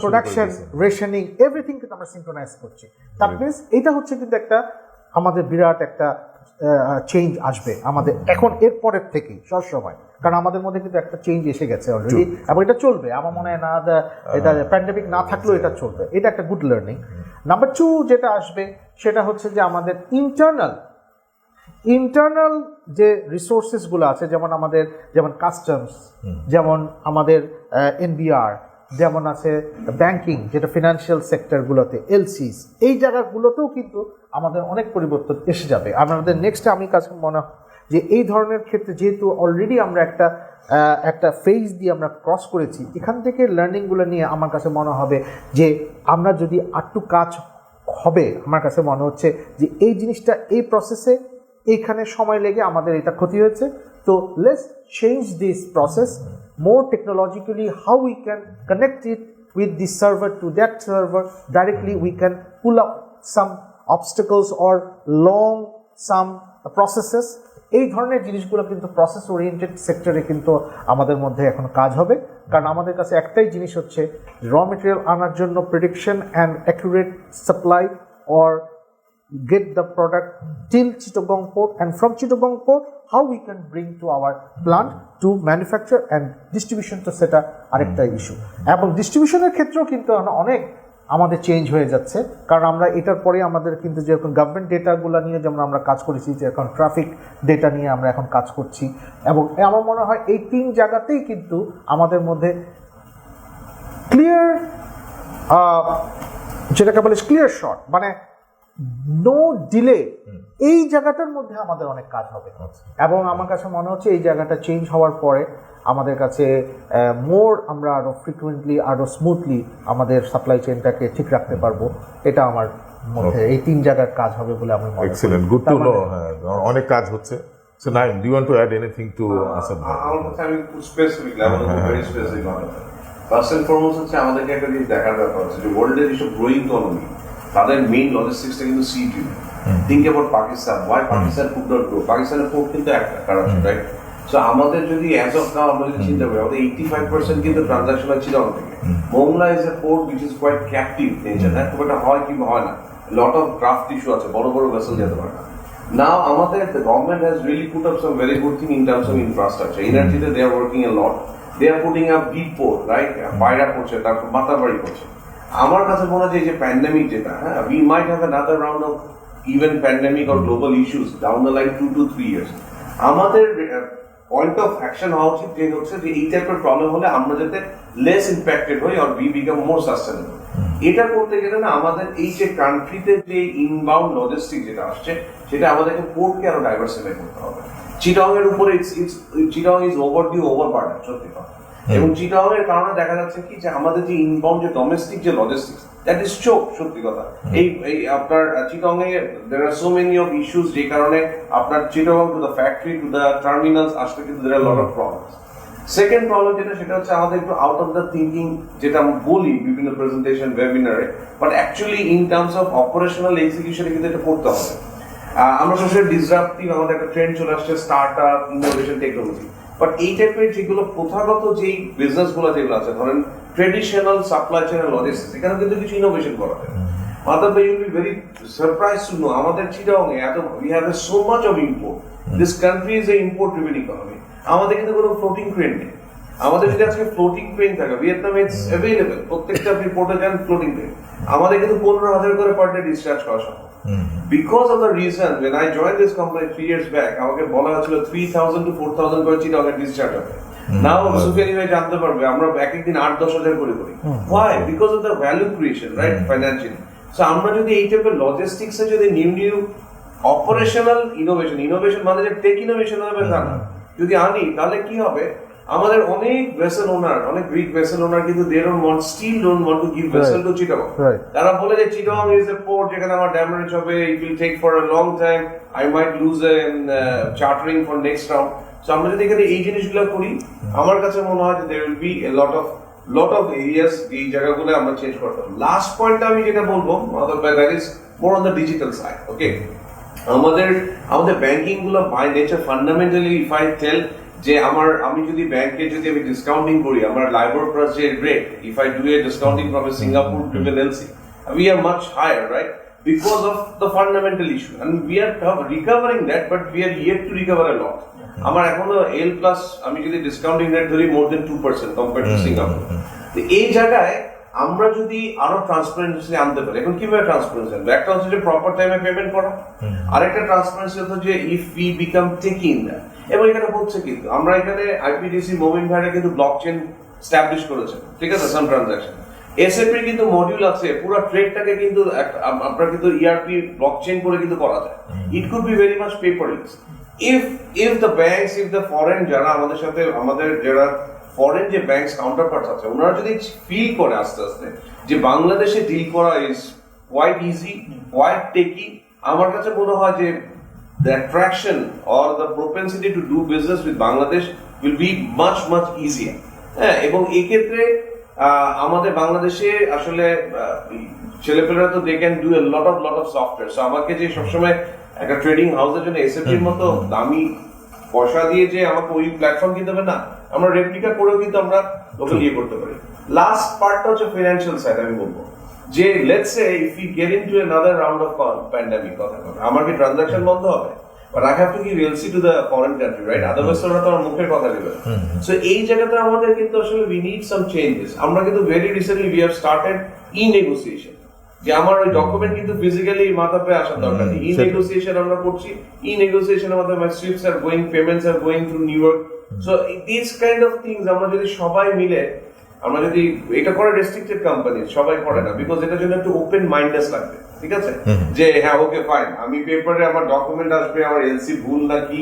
প্রোডাকশন রেশনিং এভরিথিং কিন্তু আমরা সিনক্রোনাইজ করছি। দ্যাট মিনস এটা হচ্ছে কিন্তু একটা আমাদের বিরাট একটা চেঞ্জ আসবে আমাদের এখন এরপরের থেকেই সবসময়, কারণ আমাদের মধ্যে কিন্তু একটা চেঞ্জ এসে গেছে অলরেডি এবং এটা চলবে। আমার মনে হয় না এটা প্যান্ডেমিক না থাকলেও এটা চলবে, এটা একটা গুড লার্নিং। নাম্বার 2 যেটা আসবে সেটা হচ্ছে যে আমাদের ইন্টারনাল যে রিসোর্সেসগুলো আছে, যেমন কাস্টমস, যেমন আমাদের এনবিআর, যেমন আছে ব্যাংকিং, যেটা ফিনান্সিয়াল সেক্টরগুলোতে এলসিস, এই জায়গাগুলোতেও কিন্তু আমাদের অনেক পরিবর্তন এসে যাবে। আমাদের নেক্সট আমি কাছে মনে হয় যে এই ধরনের ক্ষেত্রে যেহেতু অলরেডি আমরা একটা ফেজ দিয়ে আমরা ক্রস করেছি, এখান থেকে লার্নিংগুলো নিয়ে আমার কাছে মনে হবে যে আমরা যদি আরেকটু কাজ হবে, আমার কাছে মনে হচ্ছে যে এই জিনিসটা এই প্রসেসে এইখানে সময় লেগে আমাদের এটা ক্ষতি হয়েছে, তো let's change this process more technologically, how we can connect it with this server to that server directly. We can pull up some obstacles or some processes. এই ধরনের জিনিসগুলো কিন্তু প্রসেস ওরিয়েন্টেড সেক্টরে কিন্তু আমাদের মধ্যে এখন কাজ হবে, কারণ আমাদের কাছে একটাই জিনিস হচ্ছে র মেটেরিয়াল আনার জন্য prediction and accurate supply or get the product till Chittagong port, and from Chittagong port how we can bring to our plant to manufacture and distribution to সেটা আরেকটা ইস্যু। এবং ডিস্ট্রিবিউশনের ক্ষেত্রেও কিন্তু অনেক আমাদের চেঞ্জ হয়ে যাচ্ছে, কারণ আমরা এটার পরে আমাদের কিন্তু যেরকম গভর্নমেন্ট ডেটাগুলো নিয়ে যেমন আমরা কাজ করেছি, যেরকম ট্রাফিক ডেটা নিয়ে আমরা এখন কাজ করছি, এবং আমার মনে হয় এই 3 জায়গাতেই কিন্তু আমাদের মধ্যে ক্লিয়ার যেটাকে বলে ক্লিয়ার শট, মানে নো ডিলে, এই জায়গাটার মধ্যে আমাদের অনেক কাজ হবে। এবং আমার কাছে মনে হচ্ছে এই জায়গাটা চেঞ্জ হওয়ার পরে আমাদের কাছে আমরা আরো ফ্রিকুয়েন্টলি আরো স্মুথলি আমাদের সাপ্লাই চেইনটাকে ঠিক রাখতে পারবো। এটা আমার মধ্যে এই 3 জায়গার কাজ হবে বলে আমি মনে করি। Excellent, good to know. হ্যাঁ, অনেক কাজ হচ্ছে। So Naim, do you want to add anything to Asad ভাই? আমার কথা আমি স্পেসিফিক লেভেল, ভেরি স্পেসিফিক হবে। ফার্স্ট এন্ড ফরমোস্ট হচ্ছে আমাদেরকে একটা জিনিস দেখার ব্যাপার হচ্ছে যে ওয়ার্ল্ডের যেসব গ্রোয়িং ইকোনমি তাদের মেইন লজিস্টিক্সটা কিন্তু sea dependent. Think about Pakistan, why Pakistan could not grow? পাকিস্তানের পোর্ট কিন্তু একটা কারাচি, রাইট? সো আমাদের যদি অ্যাজ অফ নাও আমরা যদি চিন্তা করি, আমাদের 85% কিন্তু ট্রানজাকশন হয় চিটাগং থেকে। Mongla is a port which is quite captive nature, হ্যাঁ, খুব একটা হয় কি হয় না, লট অফ ড্রাফট ইস্যু আছে, বড় বড় ভেসেল যেতে পারে না। Now আমাদের the government has really put up some very good thing in terms of infrastructure. Energy-তে they are working a lot. They are putting up deep port, right? পায়রা করছে, তারপর মাতাবাড়ি করছে। আমার কাছে মনে হয় যে প্যান্ডেমিক যেটা, হ্যাঁ, we might have another round of even pandemic or global issues down the line 2 to 3 years. আমাদের পয়েন্ট অফ অ্যাকশন হওয়া উচিত যে হচ্ছে যে এই টাইপের প্রবলেম হলে আমরা যাতে লেস ইম্প্যাক্টেড হই আর we become more sustainable. এটা করতে গেলে না আমাদের এই যে কান্ট্রিতে যে ইনবাউন্ড লজিস্টিক যেটা আসছে সেটা আমাদেরকে পোর্টকে আরো ডাইভার্সিফাই করতে হবে। চিটাগং এর উপরে চিটাগং ইজ ওভারডিউ ওভারবার্ডেন, সত্যি কথা। এবং চিটাগং এর কারণে দেখা যাচ্ছে কি যে আমাদের যে ইনবাউন্ড যে ডোমেস্টিক যে লজিস্টিক্স, দ্যাট ইজ চোক, সত্যি কথা। এই আপনার চিটাগং এ there are so many of issues যে কারণে আপনার Chittagong to the factory to the terminals আসতে কিন্তু there are a lot of problems. Second problem যেটা সেটা হচ্ছে আমাদের একটু আউট অফ দ্য থিঙ্কিং, যেটা আমি বলি বিভিন্ন প্রেজেন্টেশন ওয়েবিনারে, but actually in terms of operational এক্সিকিউশনে কিন্তু এটা করতে হবে। আমরা সবসময় ডিসরাপটিভ, আমাদের একটা ট্রেন্ড চলে আসছে start up, innovation, technology, but এই টাইপের যেগুলো প্রথাগত যেই বিজনেসগুলো যেগুলো আছে, ধরেন traditional supply chain and logistics, এখানে কিন্তু কিছু ইনোভেশন করা যায়। মাদার ভাই, you will be very surprise to know আমাদের চিটাগং এ এত we have so much of import. This country is a import driven economy. আমাদের কিন্তু কোনো ফ্লোটিং ট্রেন নেই। আমাদের যদি আজকে ফ্লোটিং পেন থাকে, ভিয়েতনামে ইটস অ্যাভেলেবল, প্রত্যেকটা আপনি পোর্টে যান ফ্লোটিং পেন, আমাদের কিন্তু 15,000 করে পার ডে ডিসচার্জ করা সম্ভব। Because of the reason when I joined this company 3 years back, আমাকে বলা হয়েছিল 3,000 to 4,000 করে চিটাগং ডিসচার্জ হবে। নাও সুফিয়ানি ভাই জানতে পারবে আমরা এক একদিন 8-10,000 করে করি। Why? Because of the value creation, right? Financially. So আমরা যদি এই টাইপের লজিস্টিক্স এ যদি নিউ অপারেশনাল ইনোভেশন মানে যে টেক ইনোভেশন হবে না, যদি আনি তাহলে কি হবে, আমাদের অনেক ভেসেল ওনার, অনেক গ্রিক ভেসেল ওনার কিন্তু they don't want to give vessel to Chittagong. তারা বলে যে Chittagong is a port যেখানে আমার ড্যামেজ হবে, it will take for a long time, I might lose in chartering for next round. So আমরা যদি এখানে এই জিনিসগুলো করি, আমার কাছে মনে হয় যে there will be a lot of areas এই জায়গাগুলো আমরা চেঞ্জ করতে হবে। লাস্ট পয়েন্টটা আমি যেটা বলবো that is more on the digital side. Okay, আমাদের ব্যাংকিং গুলো by nature fundamentally if I tell যে আমি যদি ব্যাংকে যদি আমি ডিসকাউন্টিং করি, আমার লাইবর প্লাস যে rate, if I do a discounting from a Singapore to LC, we are much higher, right? Because of the fundamental issue, and we are recovering that, but we are yet to recover a lot. আমার এখনো এল plus আমি যদি discounting rate ধরি more than 2% compared to Singapore. তো এই জায়গায় আমরা যদি আরো ট্রান্সপারেন্সি আনতে পারি, এখন কিভাবে ট্রান্সপারেন্সি আনবো? একটা হচ্ছে যে প্রপার টাইমে পেমেন্ট করা, আরেকটা ট্রান্সপারেন্সি হচ্ছে যে if we become টেকি in that. এবং এখানে হচ্ছে কিন্তু আমরা এখানে আইপিডিসি মোমিন ভাইরা কিন্তু ব্লকচেন স্টাবলিশ করেছেন, ঠিক আছে, সাম ট্রানজাকশন এসএপি কিন্তু মডিউল আছে, পুরো ট্রেডটাকে কিন্তু আপনারা কিন্তু ইআরপি ব্লকচেন করে কিন্তু করা যায়। It could be very much paperless if the banks, if the foreign যারা আমাদের সাথে, আমাদের যারা ফরেন যে ব্যাংকস কাউন্টারপার্টস আছে, ওনারা যদি ফিল করে আস্তে আস্তে যে বাংলাদেশে ডিল করা ইজ কোয়াইট ইজি, কোয়াইট টেকি, আমার কাছে মনে হয় যে the attraction or the propensity to do business with Bangladesh will be much easier. হ্যাঁ, এবং এই ক্ষেত্রে আমাদের বাংলাদেশে আসলে ছেলেপেলেরা তো they can do a lot of software. So আমাকে যে সবসময় একটা ট্রেডিং হাউসের জন্য এসএপির মতো দামি পয়সা দিয়ে যে আমাকে ওই প্ল্যাটফর্ম কিনতে হবে না, আমরা রেপ্লিকা করেও কিন্তু আমরা লোকে ইয়ে করতে পারি। লাস্ট পার্টটা হচ্ছে ফিনান্সিয়াল সাইড। আমি বলবো যে let's say if you get into another round of pandemic, কথা আমার কি ট্রানজাকশন বন্ধ হবে? But I have to give LC to the foreign country, right? Otherwise ওরা তো আমার মুখের কথা নেবে। সো এই জায়গাতে আমাদের কিন্তু আসলে উই নিড সাম চেঞ্জেস। আমরা কিন্তু very recently we have started E negotiation, যে আমার ওই ডকুমেন্ট কিন্তু ফিজিক্যালি মাথাতে আসার দরকার নেই, ই নেগোসিয়েশন আমরা করছি। ই নেগোসিয়েশনের মধ্যে my swifts are going, payments are going through New York. So this kind of things আমরা যদি সবাই মিলে, আমরা যদি এটা করে, রেস্ট্রিক্টেড কোম্পানি সবাই করে না, বিকজ এটার জন্য একটু ওপেন মাইন্ডনেস লাগবে, ঠিক আছে? যে হ্যাঁ ওকে ফাইন, আমি পেপারে আমার ডকুমেন্ট আসবে, আমার এলসি ভুল নাকি,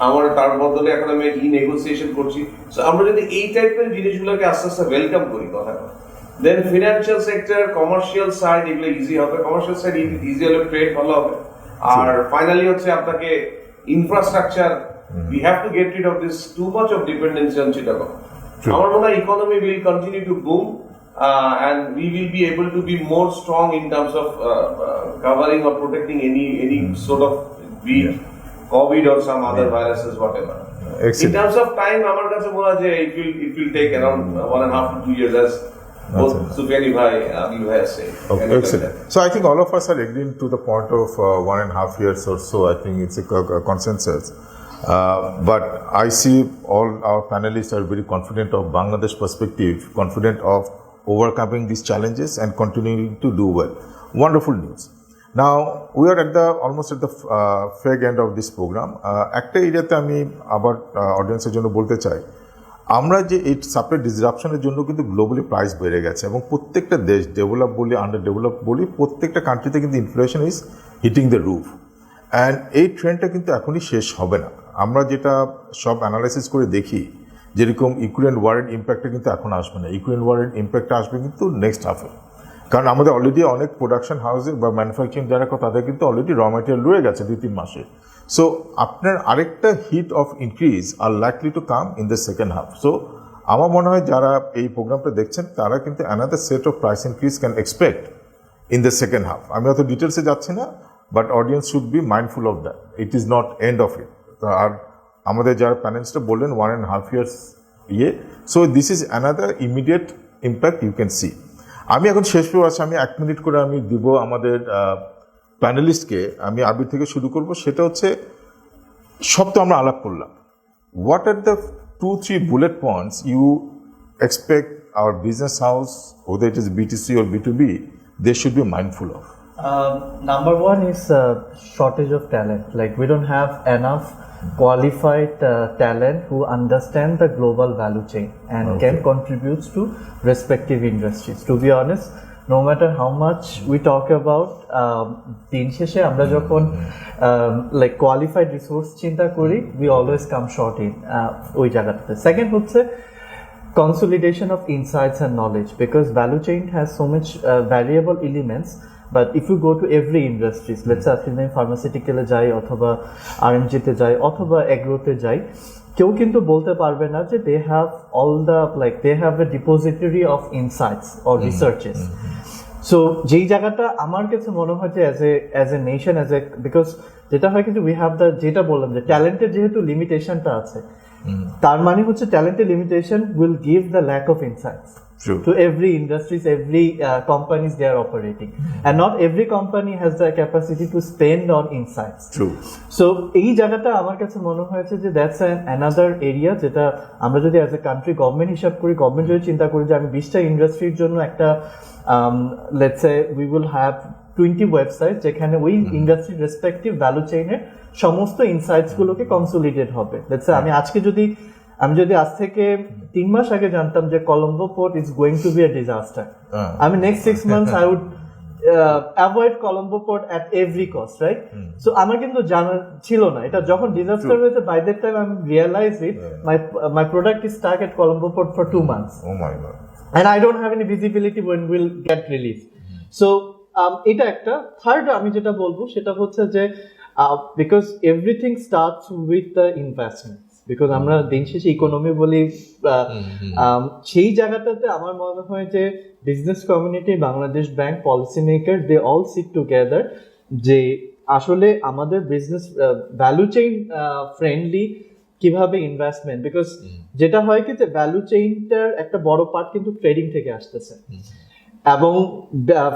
আমার তার বদলে এখন আমি ই নেগোসিয়েশন করছি। সো আমরা যদি এই টাইপের জিনিসগুলোকে আস্তে আস্তে ওয়েলকাম করি, কথা দেন ফিনান্সিয়াল সেক্টর, কমার্শিয়াল সাইড এগুলো ইজি হবে। কমার্শিয়াল সাইড ইজি হলে ট্রেড ভালো হবে। আর ফাইনালি হচ্ছে আপনাকে infrastructure, we have to get rid of this too much of dependency on Chittagong. আমার মনে হয় economy will continue to boom and we will be able to be more strong in terms of covering or protecting any sort of COVID or some other viruses, whatever. In terms of time, আমার কাছে মনে হয় যে it will take around 1.5 to 2 years, as both Sufyani bhai, Abir bhai say. Okay, excellent. So I think all of us are agreeing to the point of 1.5 years or so. I think it's a consensus. But I see all our panelists are very confident of Bangladesh perspective, confident of overcoming these challenges and continuing to do well. Wonderful news. Now we are almost at the fag end of this program. একটা এরিয়াতে আমি আবার অডিয়েন্সের জন্য বলতে চাই, আমরা যে এই সাপ্লাই ডিসরাপশনের জন্য কিন্তু গ্লোবালি প্রাইস বেড়ে গেছে, এবং প্রত্যেকটা দেশ, ডেভেলপ বলি আন্ডার ডেভেলপ বলি, প্রত্যেকটা কান্ট্রিতে কিন্তু inflation is hitting the roof. And এই ট্রেন্ডটা কিন্তু এখনই শেষ হবে না। আমরা যেটা সব অ্যানালাইসিস করে দেখি, যেরকম ইউক্রেন ওয়ারের ইম্প্যাক্টটা কিন্তু এখন আসবে না, ইউক্রেন ওয়ারের ইম্প্যাক্টটা আসবে কিন্তু নেক্সট হাফে। কারণ আমাদের অলরেডি অনেক প্রোডাকশন হাউসে বা ম্যানুফ্যাকচারিং যারা তাদের কিন্তু অলরেডি র ম্যাটেরিয়াল রয়ে গেছে 2-3 মাসে। সো আপনার আরেকটা hit of increase are likely to come in the second half. So আমার মনে হয় যারা এই প্রোগ্রামটা দেখছেন তারা কিন্তু another set of price increase can expect in the second half. আমি অত ডিটেলসে যাচ্ছি না, but audience should be mindful of that, it is not end of it. আর আমাদের যারা প্যানেলিস্টরা বললেন 1.5 years ইয়ে, so this is another immediate impact you can see. আমি এখন শেষ পেয়ে আছি, আমি 1 মিনিট করে আমি দিব আমাদের প্যানেলিস্টকে। আমি আবির থেকে শুরু করব। সেটা হচ্ছে, সব তো আমরা আলাপ করলাম, what are the 2-3 bullet points you expect our business house, whether it is BTC or B2B, they should be mindful of? Number one is shortage of talent. Like we don't have enough qualified talent who understand the global value chain and can contribute to respective industries. To be honest, no matter how much we talk about din sheshe amra jokhon like qualified resource chinta kori, we always come short in oi jagate. Second hocche consolidation of insights and knowledge, because value chain has so much variable elements. But if you go to every industries, let's say আপনি ফার্মাসিউটিক্যালে যাই অথবা RMG তে যাই অথবা এগ্রোতে যাই, কেউ কিন্তু বলতে পারবে না যে they have all the like they have a depository of insights or researches. So যেই জায়গাটা আমার কাছে মনে হয় যে as a nation because যেটা হয় কিন্তু we have the যেটা বললাম যে ট্যালেন্টের যেহেতু লিমিটেশনটা আছে, তার মানে হচ্ছে ট্যালেন্টের limitation will give the lack of insights. True. To every industries, every companies they are operating, and not every company has the capacity to spend on insights. True. So এই জায়গাটা আমার কাছে মনে হয়েছে যে that's another area যেটা আমরা যদি as a country government হিসাব করি, government যদি চিন্তা করি যে আমি 20টা ইন্ডাস্ট্রির জন্য একটা let's say we will have 20 website যেখানে ওই ইন্ডাস্ট্রির রেসপেক্টিভ ভ্যালু চেইনের সমস্ত ইনসাইটস গুলোকে কনসোলিডেট হবে। লেটস সে আমি যদি আজ থেকে 3 মাস আগে জানতাম যে Colombo port is going to be a disaster, আমি next 6 months I would avoid Colombo port at every cost, right? So আমার কিন্তু জানা ছিল না এটা, যখন ডিজাস্টার হয়েছে by that time I realize it my product is stuck at Colombo port for 2 months. Oh my god. And I don't have any visibility when we'll get released. So এটা একটা। থার্ড আমি যেটা বলবো সেটা হচ্ছে যে because everything starts with the investments, because আমরা দিন শেষে ইকোনমি বলি, সেই জায়গাটাতে আমার মনে হয় যে business community, Bangladesh bank, policy maker, they all sit together যে আসলে আমাদের বিজনেস ভ্যালু চেইন ফ্রেন্ডলি কিভাবে ইনভেস্টমেন্ট, বিকজ যেটা হয় কি যে ভ্যালু চেইনটার একটা বড় পার্ট কিন্তু ট্রেডিং থেকে আসতেছে, এবং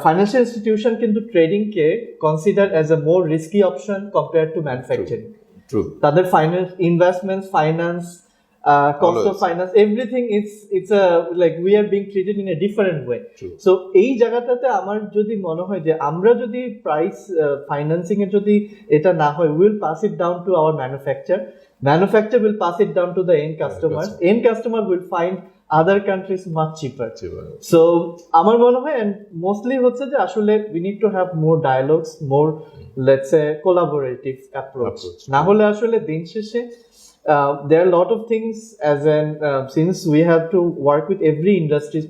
ফাইন্যান্সিয়াল ইনস্টিটিউশন কিন্তু ট্রেডিং কে consider as a more risky option compare to manufacturing. তাদের finance investments, finance, cost of finance, everything it's a like we are being treated in a different way. So এই জায়গাটাতে আমার যদি মনে হয় যে আমরা যদি প্রাইস ফাইন্যান্সিং এর যদি এটা না হয়, we will pass it down to our manufacturer will pass it down to the end customer will find other countries much cheaper. So আমার মনে হয়, and mostly হচ্ছে যে আসলে we need to have more dialogues, more let's say collaborative approach. না হলে আসলে দিন শেষে there are a lot of things since we have to work with every industries,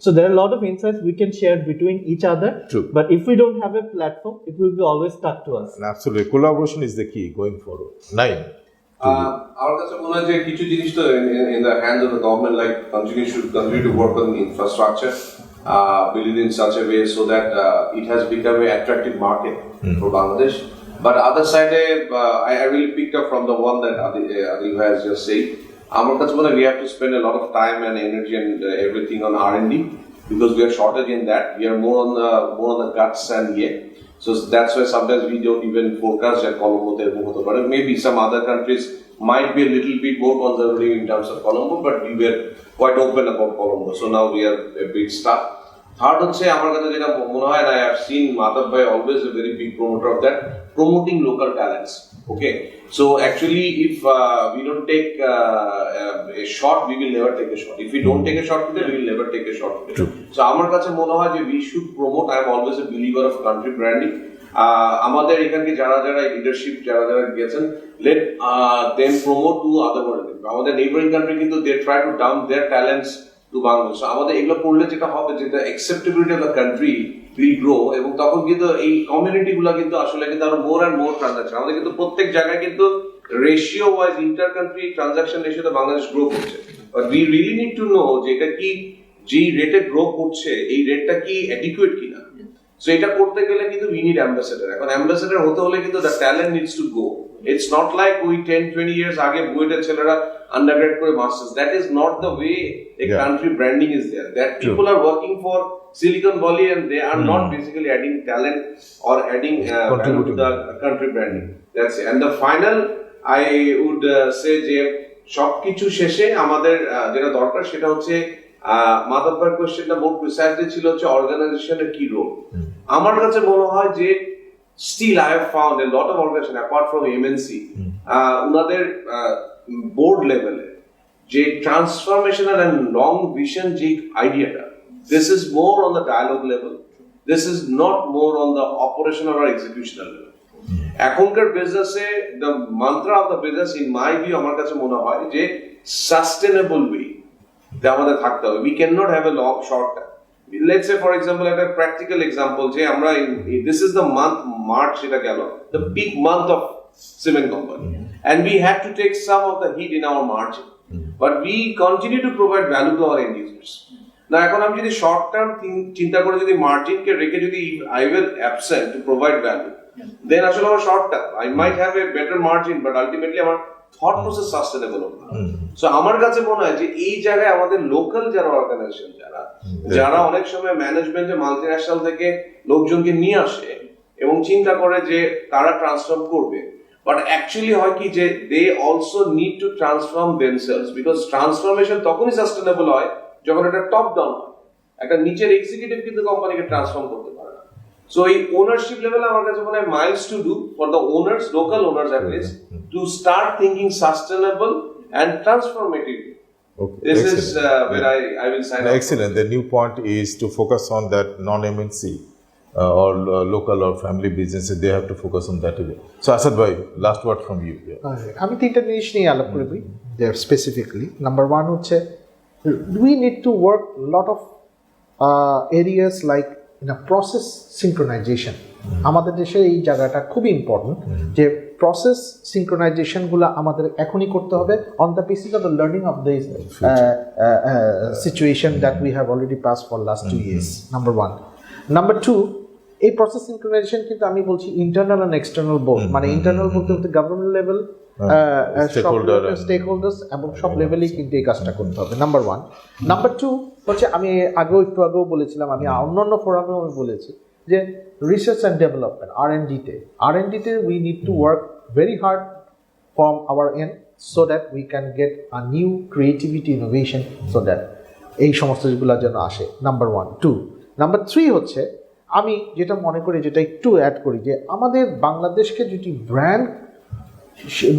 so there are a lot of insights we can share between each other. True. But if we don't have a platform, it will be always stuck to us. And absolutely, collaboration is the key going forward. Nine. Our কাছে মনে হয় যে কিছু জিনিস তো in the hands of the government, like should continue to work on infrastructure, build it in such a way so that it has become an attractive market for Bangladesh. But other side, I really picked up from the one that Adil has just said. Our kache mone we have to spend a lot of time and energy and everything on R&D, because we are shortage in that. We are more on the guts and so that's why sometimes we don't even forecast that Colombo there hote pare. Maybe some other countries might be a little bit more conservative in terms of Colombo, but we were quite open about Colombo. So now we are a bit stuck. Third হচ্ছে আমার কাছে যেটা মনে হয়, I have seen Madhav bhai always a very big promoter of that, promoting local talents. Okay, so actually if we don't take a shot, we will never take a shot. If we don't take a shot today, we will never take a shot today. So আমার কাছে মনে হয় যে we should promote. I am always a believer of country branding. আমাদের এখানে যারা leadership যারা গেছেন, let them promote to other world. আমাদের neighboring country কিন্তু they try to dump their talents to Bangladesh. So আমাদের এগুলো পড়লে যেটা হবে, যেটা acceptability of the country will grow, এবং তখন কিন্তু এই কমিউনিটি গুলা কিন্তু আসলে কিন্তু আরো মোর অ্যান্ড মোর ট্রানজাকশন, আমাদের কিন্তু প্রত্যেক জায়গায় কিন্তু ratio wise inter country transaction রেশিওতে বাংলাদেশ গ্রো করছে। But we really need to know যে এটা কি, যেই রেটে গ্রো করছে এই রেটটা কি অ্যাডিকুয়েট কিনা। সো এটা করতে গেলে কিন্তু উই নিড অ্যাম্বাসেডর। এখন অ্যাম্বাসেডর হতে হলে কিন্তু the talent needs to go. It's not like we 10-20 years আগে বুয়েটের ছেলেরা undergrad করে masters. That is not the way a country branding is there. That people are working for Silicon Valley and they are not basically adding talent or adding value to the country branding. That's it. And the final, I would say, সবকিছু শেষে আমাদের যেটা দরকার সেটা হচ্ছে মাদারবার কোয়েশ্চেনটা মোর precisely ছিল হচ্ছে অর্গানাইজেশনের কি রোল। আমার কাছে মনে হয় যে still I have found a lot of organization apart from MNC উনাদের বোর্ড লেভেলে যে ট্রান্সফরমেশনাল এন্ড লং ভিশন যে আইডিয়াটা, this is more on the dialogue level, this is not more on the operational or executional level. এখনকার বিজনেসে the mantra of the business in my view আমার কাছে মনে হয় যে sustainable way তে আমাদের থাকতে হবে। we cannot have a long short term. Let's say for example একটা practical example যে আমরা this is the month March এটা গেল, the peak month of cement company, and we had to take some of the hit in our margin, but we continue to provide value to our end users. না এখন আমি যদি short term চিন্তা করে যদি মার্জিনকে রেখে যদি I will absent to provide value, then আসলে আমার short term I might have a better margin, but ultimately আমার থট প্রসেস সাস্টেনেবল হবে না। সো আমার কাছে মনে হয় যে এই জায়গায় আমাদের লোকাল যারা অর্গানাইজেশন যারা অনেক সময় ম্যানেজমেন্টে মাল্টিন্যাশনাল থেকে লোকজনকে নিয়ে আসে এবং চিন্তা করে যে তারা ট্রান্সফর্ম করবে, বাট অ্যাকচুয়ালি হয় কি যে they also need to transform themselves, because transformation তখনই সাস্টেনেবল হয় যখন এটা টপ ডাউন হয়। একটা নিচের এক্সিকিউটিভ কিন্তু কোম্পানিকে ট্রান্সফর্ম করতে পারে না। সো এই ওনারশিপ লেভেলে আমার কাছে মনে হয় Miles to do for the owners, local owners at least, to start thinking sustainable and transformative. Okay, This excellent. is where I will sign off. Excellent. The new point is to focus on that non-MNC or local or family businesses. They have to focus on that area. So Asad bhai, last word from you. আমি তিনটা জিনিস নিয়ে আলাপ করবি দেয়ার specifically. Number one হচ্ছে we need to work lot of areas like in a process synchronization. আমাদের দেশে এই জায়গাটা খুবই ইম্পর্টেন্ট যে প্রসেস সিনক্রোনাইজেশনগুলো আমাদের এখনই করতে হবে on the basis of the learning of this situation that we have already pass for last 2 years. Number one. Number two, এই প্রসেস সিনক্রোনাইজেশন কিন্তু আমি বলছি ইন্টারনাল অ্যান্ড এক্সটার্নাল বোথ, মানে ইন্টারনাল বলতে বলতে গভর্নমেন্ট লেভেল, স্টেক হোল্ডার্স এবং সব লেভেলেই কিন্তু এই কাজটা করতে হবে। Number one. নাম্বার টু হচ্ছে আমি একটু আগেও বলেছিলাম, আমি অন্যান্য ফোরামেও আমি বলেছি যে রিসার্চ অ্যান্ড ডেভেলপমেন্ট R&D-তে we need to work very hard from our end so that we can get a new creativity innovation so that এই সমস্ত যেগুলো যেন আসে। Number one. Two, number three হচ্ছে আমি যেটা মনে করি, যেটা একটু অ্যাড করি, যে আমাদের বাংলাদেশকে যদি ব্র্যান্ড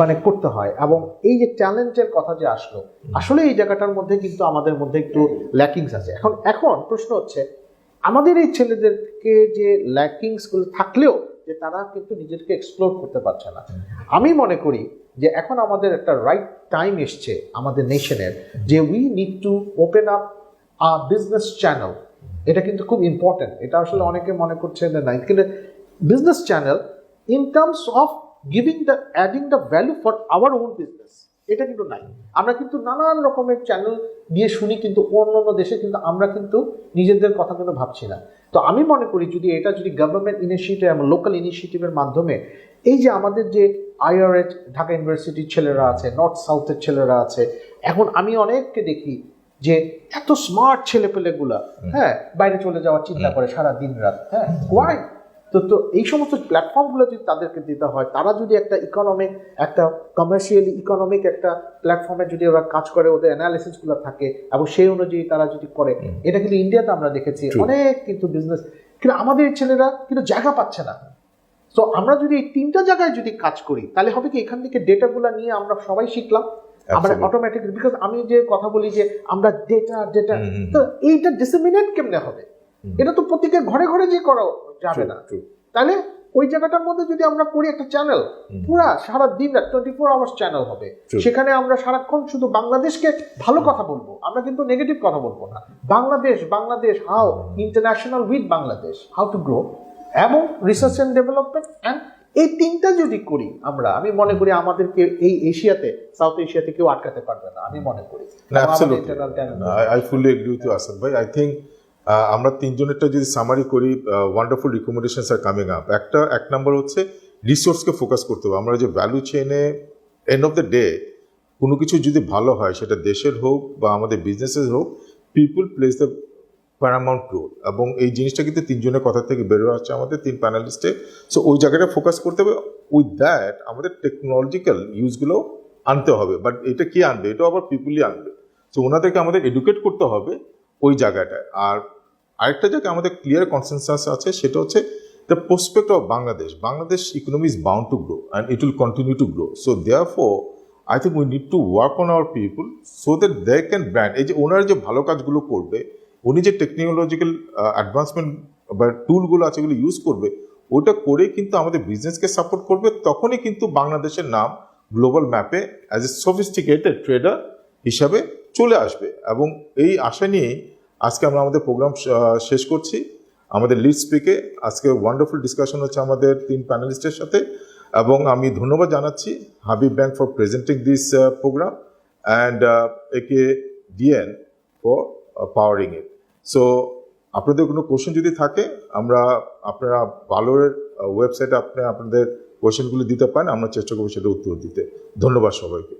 মানে করতে হয় এবং এই যে ট্যালেন্টের কথা যে আসলো, আসলে এই জায়গাটার মধ্যে কিন্তু আমাদের মধ্যে একটু ল্যাকিংস আছে। এখন প্রশ্ন হচ্ছে আমাদের এই ছেলেদেরকে যে ল্যাকিংসগুলো থাকলেও যে তারা কিন্তু নিজেদেরকে এক্সপ্লোর করতে পারছে না। আমি মনে করি যে এখন আমাদের একটা রাইট টাইম এসছে আমাদের নেশনের, যে we need to open up a business channel. এটা কিন্তু খুব ইম্পর্টেন্ট। এটা আসলে অনেকে মনে করছে যে না, কিন্তু business channel in terms of adding the value for our own business, এটা কিন্তু নাই। আমরা কিন্তু নানান রকমের চ্যানেল দিয়ে শুনি, কিন্তু অন্য দেশে কিন্তু আমরা কিন্তু নিজেদের কথা কিন্তু ভাবছি না। তো আমি মনে করি যদি গভর্নমেন্ট ইনিশিয়েটিভ এবং লোকাল ইনিশিয়েটিভের মাধ্যমে এই যে আমাদের যে IRH ঢাকা ইউনিভার্সিটির ছেলেরা আছে, নর্থ সাউথের ছেলেরা আছে, এখন আমি অনেককে দেখি যে এত স্মার্ট ছেলেপেলেগুলা বাইরে চলে যাওয়ার চিন্তা করে সারা দিন রাত। ওয়াই? তো এই সমস্ত প্ল্যাটফর্মগুলো যদি তাদেরকে দিতে হয়, তারা যদি একটা কমার্শিয়ালি ইকোনমিক একটা প্ল্যাটফর্মে যদি ওরা কাজ করে, ওদের অ্যানালিসিসগুলো থাকে এবং সেই অনুযায়ী তারা যদি করে, এটা কিন্তু ইন্ডিয়াতে আমরা দেখেছি অনেক কিন্তু বিজনেস, কিন্তু আমাদের ছেলেরা কিন্তু জায়গা পাচ্ছে না। তো আমরা যদি এই তিনটা জায়গায় যদি কাজ করি, তাহলে হবে কি এখান থেকে ডেটাগুলো নিয়ে আমরা সবাই শিখলাম, আমরা অটোমেটিক, বিকজ আমি যে কথা বলি যে আমরা ডেটা, তো এইটা ডিসেমিনেট কেমনে হবে? এটা তো প্রত্যেকের ঘরে ঘরে যে করা যাবে না। তাহলে ওই জায়গাটার মধ্যে যদি আমরা করি একটা চ্যানেল, পুরা সারা দিন 24 আওয়ার্স চ্যানেল হবে, সেখানে আমরা সারাক্ষণ শুধু বাংলাদেশকে ভালো কথা বলবো, আমরা কিন্তু নেগেটিভ কথা বলবো না। Bangladesh how international with Bangladesh, how to grow, এবং রিসার্চ অ্যান্ড ডেভেলপমেন্ট, অ্যান্ড এই তিনটা যদি করি আমরা, আমি মনে করি আমাদেরকে এই এশিয়াতে, সাউথ এশিয়াতে কেউ আটকাতে পারবে না, আমি মনে করি। I fully agree with you, Asad bhai. I think আমরা তিনজনেরটা যদি সামারি করি, wonderful recommendations are coming up. এক নম্বর হচ্ছে রিসোর্সকে ফোকাস করতে হবে। আমরা যে ভ্যালু চেইনে এন্ড অফ দ্য ডে কোনো কিছু যদি ভালো হয়, সেটা দেশের হোক বা আমাদের বিজনেসের হোক, পিপুল প্লেস দ্য প্যারামাউন্ট রোল, এবং এই জিনিসটা কিন্তু তিনজনের কথা থেকে বেরোয় আসছে আমাদের তিন প্যানেলিস্টে। সো ওই জায়গাটা ফোকাস করতে হবে। উইথ দ্যাট আমাদের টেকনোলজিক্যাল ইউজগুলো আনতে হবে, বাট এটা কি আনবে, এটা আবার পিপুলই আনবে। তো ওনাদেরকে আমাদের এডুকেট করতে হবে ওই জায়গাটায়। আর আরেকটা জায়গায় আমাদের ক্লিয়ার কনসেনসাস আছে, সেটা হচ্ছে the prospect of Bangladesh economy is bound to grow and it will continue to grow. So therefore, I think we need to work on our people so that they can brand. এই যে ওনারা যে ভালো কাজগুলো করবে, উনি যে technological advancement বা টুলগুলো আছে এগুলো ইউজ করবে, ওটা করে কিন্তু আমাদের বিজনেসকে সাপোর্ট করবে, তখনই কিন্তু বাংলাদেশের নাম গ্লোবাল ম্যাপে অ্যাজ এ সফিস্টিকেটেড ট্রেডার হিসাবে চলে আসবে। এবং এই আশা নিয়েই আজকে আমরা আমাদের প্রোগ্রাম শেষ করছি। আমাদের লিডস্পিকে আজকে ওয়ান্ডারফুল ডিসকাশন হচ্ছে আমাদের 3 প্যানেলিস্টের সাথে, এবং আমি ধন্যবাদ জানাচ্ছি Habib bank for presenting this program and AKDN for powering it. So আপনাদের কোনো কোশ্চেন যদি থাকে, আপনারা ভালোর ওয়েবসাইটে আপনাদের কোশ্চেনগুলো দিতে পারেন, আমরা চেষ্টা করবো সেটা উত্তর দিতে। ধন্যবাদ সবাইকে।